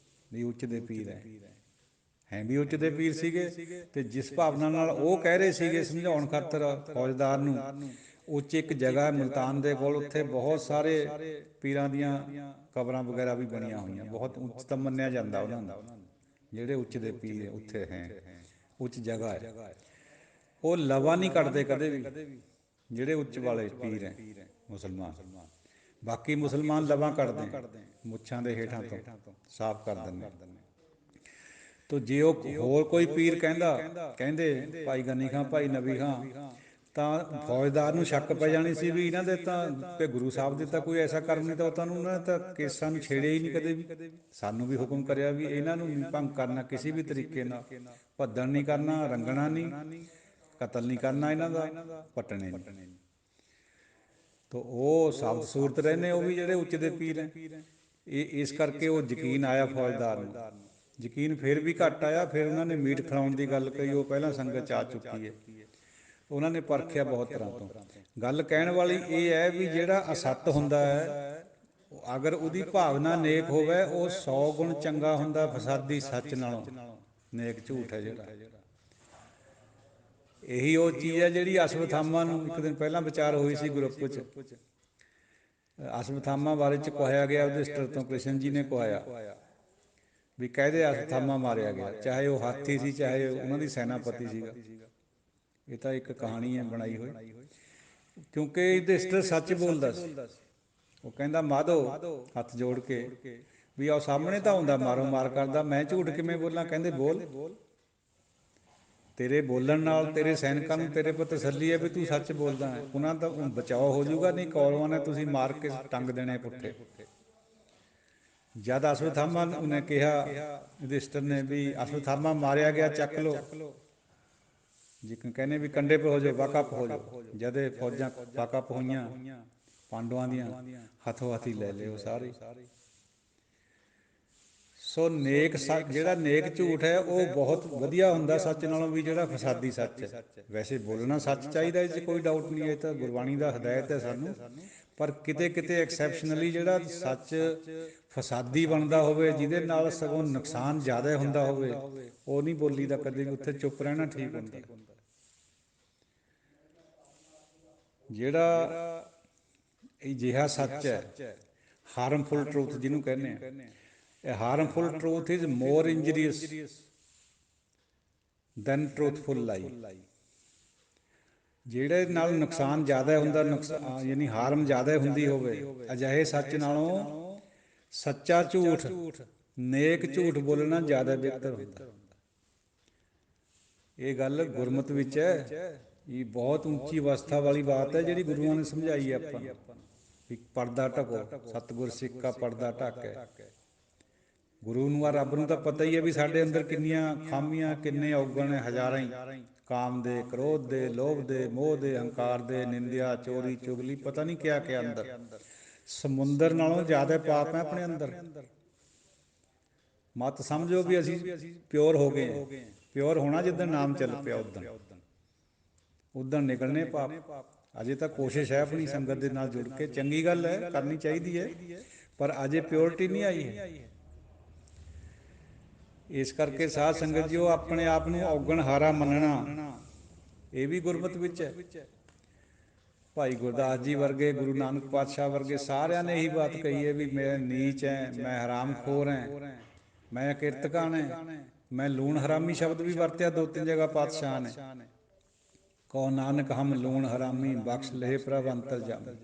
ਵੀ ਉੱਚ ਦੇ ਪੀਰ ਹੈ ਵੀ ਉੱਚ ਦੇ ਪੀਰ ਸੀਗੇ। ਤੇ ਜਿਸ ਭਾਵਨਾ ਨਾਲ ਉਹ ਕਹਿ ਰਹੇ ਸੀਗੇ ਸਮਝਾਉਣ ਖਾਤਰ ਫੌਜਦਾਰ ਨੂੰ, ਉੱਚ ਇੱਕ ਜਗ੍ਹਾ ਮੁਲਤਾਨ ਦੇ ਕੋਲ, ਉੱਥੇ ਬਹੁਤ ਸਾਰੇ ਪੀਰਾਂ ਦੀਆਂ ਕਬਰਾਂ ਵਗੈਰਾ ਵੀ ਬਣੀਆਂ ਹੋਈਆਂ, ਬਹੁਤ ਉੱਚਤਮ ਮੰਨਿਆ ਜਾਂਦਾ ਉਹਨਾਂ ਨੂੰ। ਜਿਹੜੇ ਉੱਚ ਦੇ ਪੀਰ ਉੱਥੇ ਹੈ, ਉੱਚ ਜਗ੍ਹਾ ਹੈ, ਉਹ ਲਵਾ ਨਹੀਂ ਕੱਢਦੇ ਕਦੇ ਵੀ। ਜਿਹੜੇ ਉੱਚ ਵਾਲੇ ਪੀਰ ਹੈ ਮੁਸਲਮਾਨ, ਬਾਕੀ ਮੁਸਲਮਾਨ ਲਵਾ ਕੱਢਦੇ ਮੁੱਛਾਂ ਦੇ ਹੇਠਾਂ ਤੋਂ ਸਾਫ਼ ਕਰ ਦਿੰਦੇ। ਤੋ ਜੇ ਉਹ ਹੋਰ ਕੋਈ ਪੀਰ ਕਹਿੰਦੇ ਭਾਈ ਗਨੀ ਖਾਂ ਭਾਈ ਨਬੀ ਖਾਂ, ਤਾਂ ਫੌਜਦਾਰ ਨੂੰ ਸ਼ੱਕ ਪੈ ਜਾਣੀ ਸੀ ਵੀ ਇਹਨਾਂ ਦੇ ਤਾਂ ਕਿ ਗੁਰੂ ਸਾਹਿਬ ਦੇ ਤਾਂ ਕੋਈ ਐਸਾ ਕਰਮ ਨਹੀਂ, ਤਾਂ ਤੁਹਾਨੂੰ ਉਹਨਾਂ ਨੇ ਤਾਂ ਕੇਸਾਂ ਨੂੰ ਛੇੜਿਆ ਹੀ ਨਹੀਂ ਕਦੇ ਵੀ। ਸਾਨੂੰ ਵੀ ਹੁਕਮ ਕਰਿਆ ਵੀ ਇਹਨਾਂ ਨੂੰ ਨਹੀਂ ਭੰਗ ਕਰਨਾ ਕਿਸੇ ਵੀ ਤਰੀਕੇ ਨਾਲ, ਭੱਦਣ ਨਹੀਂ ਕਰਨਾ, ਰੰਗਣਾ ਨਹੀਂ, ਕਤਲ ਨਹੀਂ ਕਰਨਾ ਇਹਨਾਂ ਦਾ, ਪੱਟਣੇ ਨਹੀਂ। ਤੋ ਉਹ ਸਾਬਤ ਸੂਰਤ ਰਹਿੰਦੇ ਉਹ ਵੀ ਜਿਹੜੇ ਉੱਚ ਦੇ ਪੀਰ ਹੈ। ਇਹ ਇਸ ਕਰਕੇ ਉਹ ਯਕੀਨ ਆਇਆ ਫੌਜਦਾਰ ਨੂੰ। ਯਕੀਨ ਫਿਰ ਵੀ ਘੱਟ ਆਇਆ। ਫਿਰ ਉਹਨਾਂ ਨੇ ਮੀਟ ਖਿਲਾਉਣ ਦੀ ਗੱਲ ਕਹੀ, ਉਹ ਪਹਿਲਾਂ ਸੰਗਤ 'ਚ ਆ ਚੁੱਕੀ ਹੈ। ਉਹਨਾਂ ਨੇ ਪਰਖਿਆ ਬਹੁਤ ਤਰ੍ਹਾਂ ਤੋਂ। ਗੱਲ ਕਹਿਣ ਵਾਲੀ ਇਹ ਹੈ ਵੀ ਜਿਹੜਾ ਅਸੱਤ ਹੁੰਦਾ ਹੈ, ਅਗਰ ਉਹਦੀ ਭਾਵਨਾ ਨੇਕ ਹੋਵੇ, ਉਹ 100 ਗੁਣ ਚੰਗਾ ਹੁੰਦਾ ਫਸਾਦੀ ਸੱਚ ਨਾਲੋਂ। ਨੇਕ ਝੂਠ ਹੈ ਜਿਹੜਾ, ਇਹੀ ਉਹ ਚੀਜ਼ ਹੈ ਜਿਹੜੀ ਅਸ਼ਵਥਾਮਾ ਨੂੰ ਇੱਕ ਦਿਨ ਪਹਿਲਾਂ ਵਿਚਾਰ ਹੋਈ ਸੀ ਗਰੁੱਪ 'ਚ। ਅਸ਼ਵਥਾਮਾ ਬਾਰੇ 'ਚ ਕੁਹਾਇਆ ਗਿਆ, ਯੁਧਿਸ਼ਟਰ ਤੋਂ ਕ੍ਰਿਸ਼ਨ ਜੀ ਨੇ ਕੁਹਾਇਆ ਵੀ ਕਾਹਦੇ ਅਸ਼ਵਥਾਮਾ ਮਾਰਿਆ ਗਿਆ, ਚਾਹੇ ਉਹ ਹਾਥੀ ਸੀ ਚਾਹੇ ਉਹਨਾਂ ਦੀ ਸੈਨਾਪਤੀ ਸੀਗਾ। ਇਹ ਤਾਂ ਇੱਕ ਕਹਾਣੀ ਹੈ ਬਣਾਈ ਹੋਈ, ਕਿਉਂਕਿ ਯੁਧਿਸ਼ਟਰ ਸੱਚ ਬੋਲਦਾ ਸੀ। ਉਹ ਕਹਿੰਦਾ ਮਾਧੋ ਹੱਥ ਜੋੜ ਕੇ ਵੀ ਆਹ ਸਾਹਮਣੇ ਤਾਂ ਹੁੰਦਾ ਮਾਰੋ ਮਾਰ ਕਰਦਾ, ਮੈਂ ਝੂਠ ਕਿਵੇਂ ਬੋਲਾਂ? ਕਹਿੰਦੇ ਬੋਲ, ਤੇਰੇ ਬੋਲਣ ਨਾਲ ਤੇਰੇ ਸੈਨਿਕਾਂ ਨੂੰ ਤੇਰੇ ਪਰ ਤਸੱਲੀ ਹੈ ਵੀ ਤੂੰ ਸੱਚ ਬੋਲਦਾ ਹੈ, ਉਹਨਾਂ ਦਾ ਬਚਾਓ ਹੋ ਜਾਊਗਾ, ਨਹੀਂ ਕੌਰਵਾਂ ਨੇ ਤੁਸੀਂ ਮਾਰ ਕੇ ਟੰਗ ਦੇਣੇ ਪੁੱਠੇ। ਜਦ ਅਸ਼ਵਥਾਮਾ ਉਹਨੇ ਕਿਹਾ ਯੁਧਿਸ਼ਟਰ ਨੇ ਵੀ ਅਸ਼ਵਥਾਮਾ ਮਾਰਿਆ ਗਿਆ, ਚੱਕ ਲਓ, ਜਿਵੇਂ ਕਹਿੰਦੇ ਵੀ ਕੰਡੇ ਪਰ ਹੋ ਜਾਓ, ਵਾਕਫ ਹੋ ਜਾਓ। ਜਦ ਇਹ ਫੌਜਾਂ ਵਾਕਫ ਹੋਈਆਂ ਪਾਂਡਵਾਂ ਦੀਆਂ, ਹੱਥੋਂ ਹੱਥੀ ਲੈ ਲਏ ਉਹ ਸਾਰੇ। ਸੋ ਨੇਕ ਜਿਹੜਾ ਨੇਕ ਝੂਠ ਹੈ ਉਹ ਬਹੁਤ ਵਧੀਆ ਹੁੰਦਾ ਸੱਚ ਨਾਲੋਂ ਵੀ ਜਿਹੜਾ ਫਸਾਦੀ ਸੱਚ ਹੈ। ਵੈਸੇ ਬੋਲਣਾ ਸੱਚ ਚਾਹੀਦਾ, ਇਹ 'ਚ ਕੋਈ ਡਾਊਟ ਨਹੀਂ ਹੈ, ਇਹ ਤਾਂ ਗੁਰਬਾਣੀ ਦਾ ਹਦਾਇਤ ਹੈ ਸਾਨੂੰ। ਪਰ ਕਿਤੇ ਕਿਤੇ ਐਕਸੈਪਸ਼ਨਲੀ ਜਿਹੜਾ ਸੱਚ ਫਸਾਦੀ ਬਣਦਾ ਹੋਵੇ, ਜਿਹਦੇ ਨਾਲ ਸਗੋਂ ਨੁਕਸਾਨ ਜ਼ਿਆਦਾ ਹੁੰਦਾ ਹੋਵੇ, ਉਹ ਨਹੀਂ ਬੋਲੀ ਦਾ ਕਦੇ ਵੀ। ਉੱਥੇ ਚੁੱਪ ਰਹਿਣਾ ਠੀਕ ਹੁੰਦਾ। ਜਿਹੜਾ ਅਜਿਹਾ ਸੱਚ ਹੈ, ਹਾਰਮਫੁਲ ਟਰੂਥ ਜਿਹਨੂੰ ਕਹਿੰਦੇ ਆ, A harmful truth is more injurious than truthful lie। ਜਿਹੜੇ ਨਾਲ ਨੁਕਸਾਨ ਜ਼ਿਆਦਾ ਹੁੰਦਾ, ਯਾਨੀ ਹਾਰਮ ਜ਼ਿਆਦਾ ਹੁੰਦੀ ਹੋਵੇ, ਅਜਿਹੇ ਸੱਚ ਨਾਲੋਂ ਸੱਚਾ ਝੂਠ, ਨੇਕ ਝੂਠ ਬੋਲਣਾ ਜ਼ਿਆਦਾ ਬਿਹਤਰ ਹੁੰਦਾ। ਇਹ ਗੱਲ ਗੁਰਮਤ ਵਿੱਚ ਹੈ। ਇਹ ਬਹੁਤ ਉੱਚੀ ਅਵਸਥਾ ਵਾਲੀ ਬਾਤ ਹੈ ਜਿਹੜੀ ਗੁਰੂਆਂ ਨੇ ਸਮਝਾਈ ਹੈ ਆਪਾਂ ਨੂੰ ਵੀ ਪਰਦਾ ਢਕੋ, ਸਤਿਗੁਰ ਸਿੱਖ ਕਾ ਪਰਦਾ ਢੱਕ ਹੈ। ਗੁਰੂ ਨੂੰ ਆ ਰੱਬ ਨੂੰ ਤਾਂ ਪਤਾ ਹੀ ਹੈ ਵੀ ਸਾਡੇ ਅੰਦਰ ਕਿੰਨੀਆਂ ਖਾਮੀਆਂ, ਕਿੰਨੇ ਔਗਣ ਹੈ, ਹਜ਼ਾਰਾਂ ਹੀ। ਕਾਮ ਦੇ, ਕ੍ਰੋਧ ਦੇ, ਲੋਭ ਦੇ, ਮੋਹ ਦੇ, ਹੰਕਾਰ ਦੇ, ਨਿੰਦਿਆ, ਚੋਰੀ, ਚੁਗਲੀ, ਪਤਾ ਨਹੀਂ ਕਿਆ ਕਿਆ ਅੰਦਰ। ਸਮੁੰਦਰ ਨਾਲੋਂ ਜ਼ਿਆਦਾ ਪਾਪ ਹੈ ਆਪਣੇ ਅੰਦਰ। ਮਤ ਸਮਝੋ ਵੀ ਅਸੀਂ ਪਿਓਰ ਹੋ ਗਏ ਹਾਂ। ਪਿਓਰ ਹੋਣਾ ਜਿੱਦਣ ਨਾਮ ਚੱਲ ਪਿਆ, ਉਦਣ ਨਿਕਲਣੇ ਪਾਪ। ਅਜੇ ਤਾਂ ਕੋਸ਼ਿਸ਼ ਹੈ ਆਪਣੀ ਸੰਗਤ ਦੇ ਨਾਲ ਜੁੜ ਕੇ, ਚੰਗੀ ਗੱਲ ਹੈ, ਕਰਨੀ ਚਾਹੀਦੀ ਹੈ, ਪਰ ਅਜੇ ਪਿਓਰਿਟੀ ਨਹੀਂ ਆਈ ਹੈ। ਇਸ ਕਰਕੇ ਸਾਧ ਸੰਗਤ ਜੀ, ਉਹ ਆਪਣੇ ਆਪ ਨੂੰ ਔਗਣ ਹਾਰਾ ਮੰਨਣਾ, ਇਹ ਵੀ ਗੁਰਮਤ ਵਿੱਚ ਹੈ। ਭਾਈ ਗੁਰਦਾਸ ਜੀ ਵਰਗੇ, ਗੁਰੂ ਨਾਨਕ ਪਾਤਸ਼ਾਹ ਵਰਗੇ, ਸਾਰਿਆਂ ਨੇ ਇਹੀ ਬਾਤ ਕਹੀ ਹੈ ਵੀ ਮੈਂ ਨੀਚ ਹੈ, ਮੈਂ ਹਰਾਮਖੋਰ ਹੈ, ਮੈਂ ਕਿਰਤਕਾਨ ਹੈ, ਮੈਂ ਲੂਣ ਹਰਾਮੀ ਸ਼ਬਦ ਵੀ ਵਰਤਿਆ 2-3 ਜਗ੍ਹਾ ਪਾਤਸ਼ਾਹ ਨੇ। ਕਹੋ ਨਾਨਕ ਹਮ ਲੂਣ ਹਰਾਮੀ, ਬਖਸ਼ ਲਹੇ ਪ੍ਰਭ ਅੰਤਰਜਾਮੀ।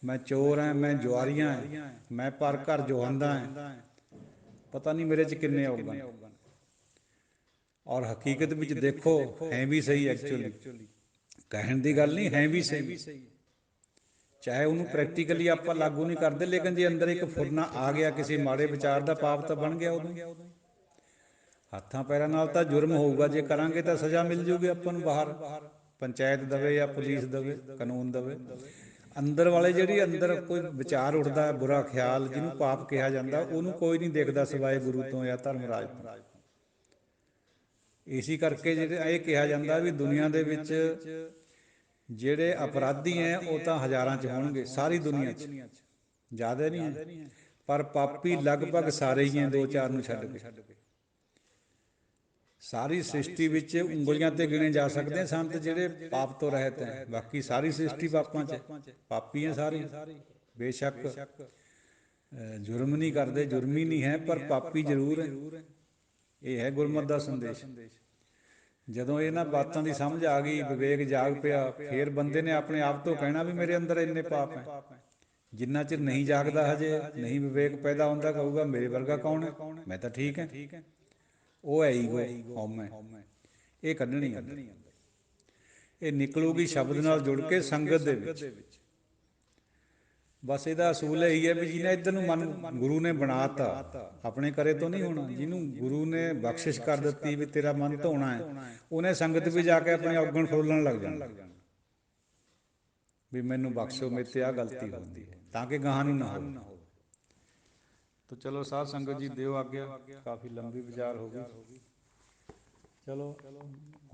ਮੈਂ ਚੋਰ ਹਾਂ, ਮੈਂ ਜੁਆਰੀਆਂ ਹੈ, ਮੈਂ ਪਰ ਘਰ ਜੁਹਾਂਦਾ ਹੈ, ਪਤਾ ਨਹੀਂ ਮੇਰੇ 'ਚ ਕਿੰਨੇ ਔਗਣ। ਔਰ ਹਕੀਕਤ ਵਿੱਚ ਦੇਖੋ ਹੈ ਵੀ ਸਹੀ, ਐਕਚੁਅਲੀ ਕਹਿਣ ਦੀ ਗੱਲ ਨਹੀਂ, ਹੈ ਵੀ ਸਹੀ। ਚਾਹੇ ਉਹਨੂੰ ਪ੍ਰੈਕਟੀਕਲੀ ਆਪਾਂ ਲਾਗੂ ਨਹੀਂ ਕਰਦੇ, ਲੇਕਿਨ ਜੇ ਅੰਦਰ ਇੱਕ ਫੁਰਨਾ ਆ ਗਿਆ ਕਿਸੇ ਮਾੜੇ ਵਿਚਾਰ ਦਾ, ਪਾਪ ਤਾਂ ਬਣ ਗਿਆ ਉਦੋਂ। ਹੱਥਾਂ ਪੈਰਾਂ ਨਾਲ ਤਾਂ ਜੁਰਮ ਹੋਊਗਾ, ਜੇ ਕਰਾਂਗੇ ਤਾਂ ਸਜ਼ਾ ਮਿਲ ਜੂਗੀ ਆਪਾਂ ਨੂੰ ਬਾਹਰ। ਪੰਚਾਇਤ ਦਵੇ ਜਾਂ ਪੁਲਿਸ ਦਵੇ, ਕਾਨੂੰਨ ਦਵੇ। ਅੰਦਰ ਵਾਲੇ ਜਿਹੜੀ ਅੰਦਰ ਕੋਈ ਵਿਚਾਰ ਉੱਠਦਾ ਬੁਰਾ ਖਿਆਲ, ਜਿਹਨੂੰ ਪਾਪ ਕਿਹਾ ਜਾਂਦਾ, ਉਹਨੂੰ ਕੋਈ ਨਹੀਂ ਦੇਖਦਾ ਸਿਵਾਏ ਗੁਰੂ ਤੋਂ ਜਾਂ ਧਰਮਰਾਜ ਤੋਂ। ਇਸੀ ਕਰਕੇ ਜਿਹੜੇ ਇਹ ਕਿਹਾ ਜਾਂਦਾ ਵੀ ਦੁਨੀਆ ਦੇ ਵਿੱਚ ਜਿਹੜੇ ਅਪਰਾਧੀ ਹੈ ਉਹ ਤਾਂ ਹਜ਼ਾਰਾਂ 'ਚ ਹੋਣਗੇ, ਸਾਰੀ ਦੁਨੀਆ 'ਚ ਜ਼ਿਆਦਾ ਨਹੀਂ ਹੈ, ਪਰ ਪਾਪੀ ਲਗਭਗ ਸਾਰੇ ਹੀ ਹੈ, ਦੋ ਚਾਰ ਨੂੰ ਛੱਡ ਕੇ। ਸਾਰੀ ਸ੍ਰਿਸ਼ਟੀ ਵਿੱਚ ਉਂਗਲੀਆਂ 'ਤੇ ਗਿਣੇ ਜਾ ਸਕਦੇ ਆ ਸੰਤ ਜਿਹੜੇ ਪਾਪ ਤੋਂ ਰਹਿਤ ਹੈ, ਬਾਕੀ ਸਾਰੀ ਸ੍ਰਿਸ਼ਟੀ ਪਾਪਾਂ 'ਚ, ਪਾਪੀ ਹੈ ਸਾਰੇ। ਬੇਸ਼ੱਕ ਜੁਰਮ ਨਹੀਂ ਕਰਦੇ, ਜੁਰਮੀ ਨਹੀਂ ਹੈ, ਪਰ ਪਾਪੀ ਜ਼ਰੂਰ ਹੈ। ਇਹ ਹੈ ਗੁਰਮਤਿ ਦਾ ਸੰਦੇਸ਼। ਜਦੋਂ ਇਹਨਾਂ ਬਾਤਾਂ ਦੀ ਸਮਝ ਆ ਗਈ, ਵਿਵੇਕ ਜਾਗ ਪਿਆ, ਫਿਰ ਬੰਦੇ ਨੇ ਆਪਣੇ ਆਪ ਤੋਂ ਕਹਿਣਾ ਵੀ ਮੇਰੇ ਅੰਦਰ ਇੰਨੇ ਪਾਪ ਹੈ। ਜਿੰਨਾ ਚਿਰ ਨਹੀਂ ਜਾਗਦਾ, ਹਜੇ ਨਹੀਂ ਵਿਵੇਕ ਪੈਦਾ ਹੁੰਦਾ, ਕਹੂਗਾ ਮੇਰੇ ਵਰਗਾ ਕੌਣ ਹੈ, ਮੈਂ ਤਾਂ ਠੀਕ ਹੈ। ਉਹ ਹੈ ਈਗੋ, ਹਉਮੈ, ਇਹ ਕੱਢਣੀ ਅੰਦਰ। ਇਹ ਨਿਕਲੂਗੀ ਸ਼ਬਦ ਨਾਲ ਜੁੜ ਕੇ ਸੰਗਤ ਦੇ ਵਿੱਚ। ਬਸ ਇਹਦਾ ਅਸੂਲ ਇਹੀ ਹੈ ਵੀ ਜਿਹਨੇ ਇੱਧਰ ਨੂੰ ਮਨ ਗੁਰੂ ਨੇ ਬਣਾ ਤਾ, ਆਪਣੇ ਕਰੇ ਤੋਂ ਨਹੀਂ ਹੋਣਾ। ਜਿਹਨੂੰ ਗੁਰੂ ਨੇ ਬਖਸ਼ਿਸ਼ ਕਰ ਦਿੱਤੀ ਵੀ ਤੇਰਾ ਮਨ ਧੋਣਾ ਹੈ, ਉਹਨੇ ਸੰਗਤ ਵੀ ਜਾ ਕੇ ਆਪਣੀ ਔਗਣ ਫਰੋਲਣ ਲੱਗ ਜਾਣਾ ਵੀ ਮੈਨੂੰ ਬਖਸ਼ੋ, ਮੇਰੇ ਤੇ ਆਹ ਗਲਤੀ ਹੁੰਦੀ ਹੈ, ਤਾਂ ਕਿ ਗਾਹਾਂ ਨੂੰ ਨਾ ਹੋਵੇ। ਤਾਂ ਚਲੋ ਸਾਧ ਸੰਗਤ ਜੀ ਦਿਓ ਆਗਿਆ, ਕਾਫੀ ਲੰਬੀ ਵਿਚਾਰ ਹੋ ਗਈ। ਚਲੋ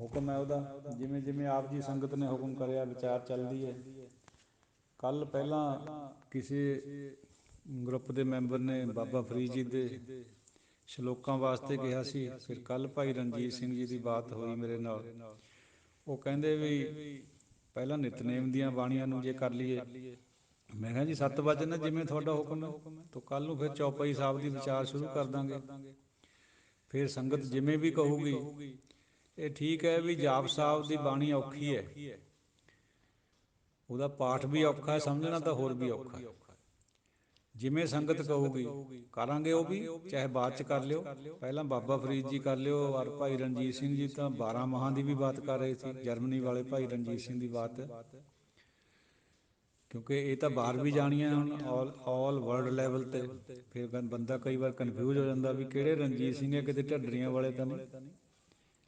ਹੁਕਮ ਹੈ ਉਹਦਾ, ਜਿਵੇਂ ਜਿਵੇਂ ਆਪ ਜੀ ਸੰਗਤ ਨੇ ਹੁਕਮ ਕਰਿਆ ਵਿਚਾਰ ਚੱਲਦੀ ਹੈ। ਕੱਲ੍ਹ ਪਹਿਲਾਂ ਕਿਸੇ ਗਰੁੱਪ ਦੇ ਮੈਂਬਰ ਨੇ ਬਾਬਾ ਫਰੀਦ ਜੀ ਦੇ ਸ਼ਲੋਕਾਂ ਵਾਸਤੇ ਕਿਹਾ ਸੀ। ਫਿਰ ਕੱਲ੍ਹ ਭਾਈ ਰਣਜੀਤ ਸਿੰਘ ਜੀ ਦੀ ਬਾਤ ਹੋਈ ਮੇਰੇ ਨਾਲ। ਉਹ ਕਹਿੰਦੇ ਵੀ ਪਹਿਲਾਂ ਨਿਤਨੇਮ ਦੀਆਂ ਬਾਣੀਆਂ ਨੂੰ ਜੇ ਕਰ ਲਈਏ। ਮੈਂ ਕਿਹਾ ਜੀ 7 ਵਜੇ ਨਾ ਜਿਵੇਂ ਤੁਹਾਡਾ ਹੁਕਮ ਹੈ, ਤਾਂ ਕੱਲ੍ਹ ਨੂੰ ਫਿਰ ਚੌਪਈ ਸਾਹਿਬ ਦੀ ਵਿਚਾਰ ਸ਼ੁਰੂ ਕਰ ਦਾਂਗੇ। ਫਿਰ ਸੰਗਤ ਜਿਵੇਂ ਵੀ ਕਹੂਗੀ। ਇਹ ਠੀਕ ਹੈ ਵੀ ਜਾਪ ਸਾਹਿਬ ਦੀ ਬਾਣੀ ਔਖੀ ਹੈ, ਉਹਦਾ ਪਾਠ ਵੀ ਔਖਾ ਹੈ, ਸਮਝਣਾ ਤਾਂ ਹੋਰ ਵੀ ਔਖਾ ਹੈ। ਜਿਵੇਂ ਸੰਗਤ ਕਹੂਗੀ ਕਰਾਂਗੇ, ਉਹ ਵੀ ਚਾਹੇ ਬਾਅਦ 'ਚ ਕਰ ਲਿਓ, ਪਹਿਲਾਂ ਬਾਬਾ ਫਰੀਦ ਜੀ ਕਰ ਲਿਓ। ਔਰ ਭਾਈ ਰਣਜੀਤ ਸਿੰਘ ਜੀ ਤਾਂ 12 ਮਹਾਂ ਦੀ ਵੀ ਬਾਤ ਕਰ ਰਹੇ ਸੀ, ਜਰਮਨੀ ਵਾਲੇ ਭਾਈ ਰਣਜੀਤ ਸਿੰਘ ਦੀ ਬਾਤ, ਕਿਉਂਕਿ ਇਹ ਤਾਂ ਬਾਹਰ ਵੀ ਜਾਣੀਆਂ ਹੁਣ ਆਲ ਵਰਲਡ ਲੈਵਲ 'ਤੇ। ਫਿਰ ਬੰਦਾ ਕਈ ਵਾਰ ਕਨਫਿਊਜ਼ ਹੋ ਜਾਂਦਾ ਵੀ ਕਿਹੜੇ ਰਣਜੀਤ ਸਿੰਘ ਹੈ, ਕਿਤੇ ਢੱਡਰੀਆਂ ਵਾਲੇ ਤਾਂ ਨਹੀਂ।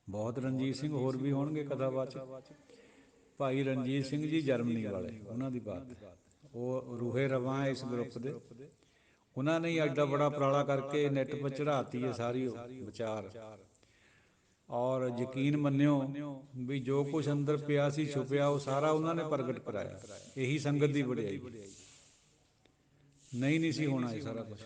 ਬਹੁਤ ਰਣਜੀਤ ਸਿੰਘ ਹੋਰ ਵੀ ਹੋਣਗੇ ਕਥਾਵਾਚਕ। ਭਾਈ ਰਣਜੀਤ ਸਿੰਘ ਜੀ ਜਰਮਨੀ ਵਾਲੇ, ਉਹਨਾਂ ਦੀ ਬਾਤ, ਉਹ ਰੂਹੇ ਰਵਾਂ ਇਸ ਗਰੁੱਪ ਦੇ। ਉਹਨਾਂ ਨੇ ਐਡਾ ਬੜਾ ਉਪਰਾਲਾ ਕਰਕੇ ਨੈੱਟ ਪਰ ਚੜ੍ਹਾਤੀ ਹੈ ਸਾਰੀ ਉਹ ਵਿਚਾਰ। ਔਰ ਯਕੀਨ ਮੰਨਿਓ ਵੀ ਜੋ ਕੁਛ ਅੰਦਰ ਪਿਆ ਸੀ ਛੁਪਿਆ, ਉਹ ਸਾਰਾ ਉਹਨਾਂ ਨੇ ਪ੍ਰਗਟ ਕਰਾਇਆ। ਇਹੀ ਸੰਗਤ ਦੀ ਵਡਿਆਈ, ਨਹੀਂ ਸੀ ਹੋਣਾ ਇਹ ਸਾਰਾ ਕੁਛ।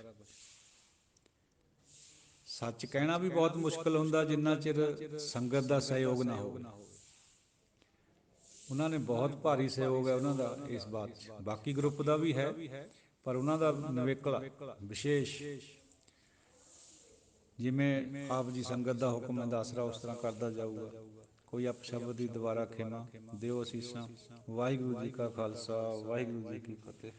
ਸੱਚ ਕਹਿਣਾ ਵੀ ਬਹੁਤ ਮੁਸ਼ਕਿਲ ਹੁੰਦਾ ਜਿੰਨਾ ਚਿਰ ਸੰਗਤ ਦਾ ਸਹਿਯੋਗ ਨਾ ਹੋਵੇ। ਉਹਨਾਂ ਨੇ ਬਹੁਤ ਭਾਰੀ ਸਹਿਯੋਗ ਹੈ ਉਹਨਾਂ ਦਾ ਇਸ ਬਾਤ 'ਚ। ਬਾਕੀ ਗਰੁੱਪ ਦਾ ਵੀ ਹੈ, ਪਰ ਉਹਨਾਂ ਦਾ ਨਿਵੇਕਲਾ ਵਿਸ਼ੇਸ਼। ਜਿਵੇਂ ਆਪ ਜੀ ਸੰਗਤ ਦਾ ਹੁਕਮ ਹੈ ਦੱਸ ਰਿਹਾ, ਉਸ ਤਰ੍ਹਾਂ ਕਰਦਾ ਜਾਊਗਾ। ਕੋਈ ਅਪਸ਼ਬਦ ਦੀ ਦੁਬਾਰਾ ਖਿਮਾ ਦਿਓ ਅਸੀਸਾਂ। ਵਾਹਿਗੁਰੂ ਜੀ ਕਾ ਖਾਲਸਾ, ਵਾਹਿਗੁਰੂ ਜੀ ਕੀ ਫਤਿਹ।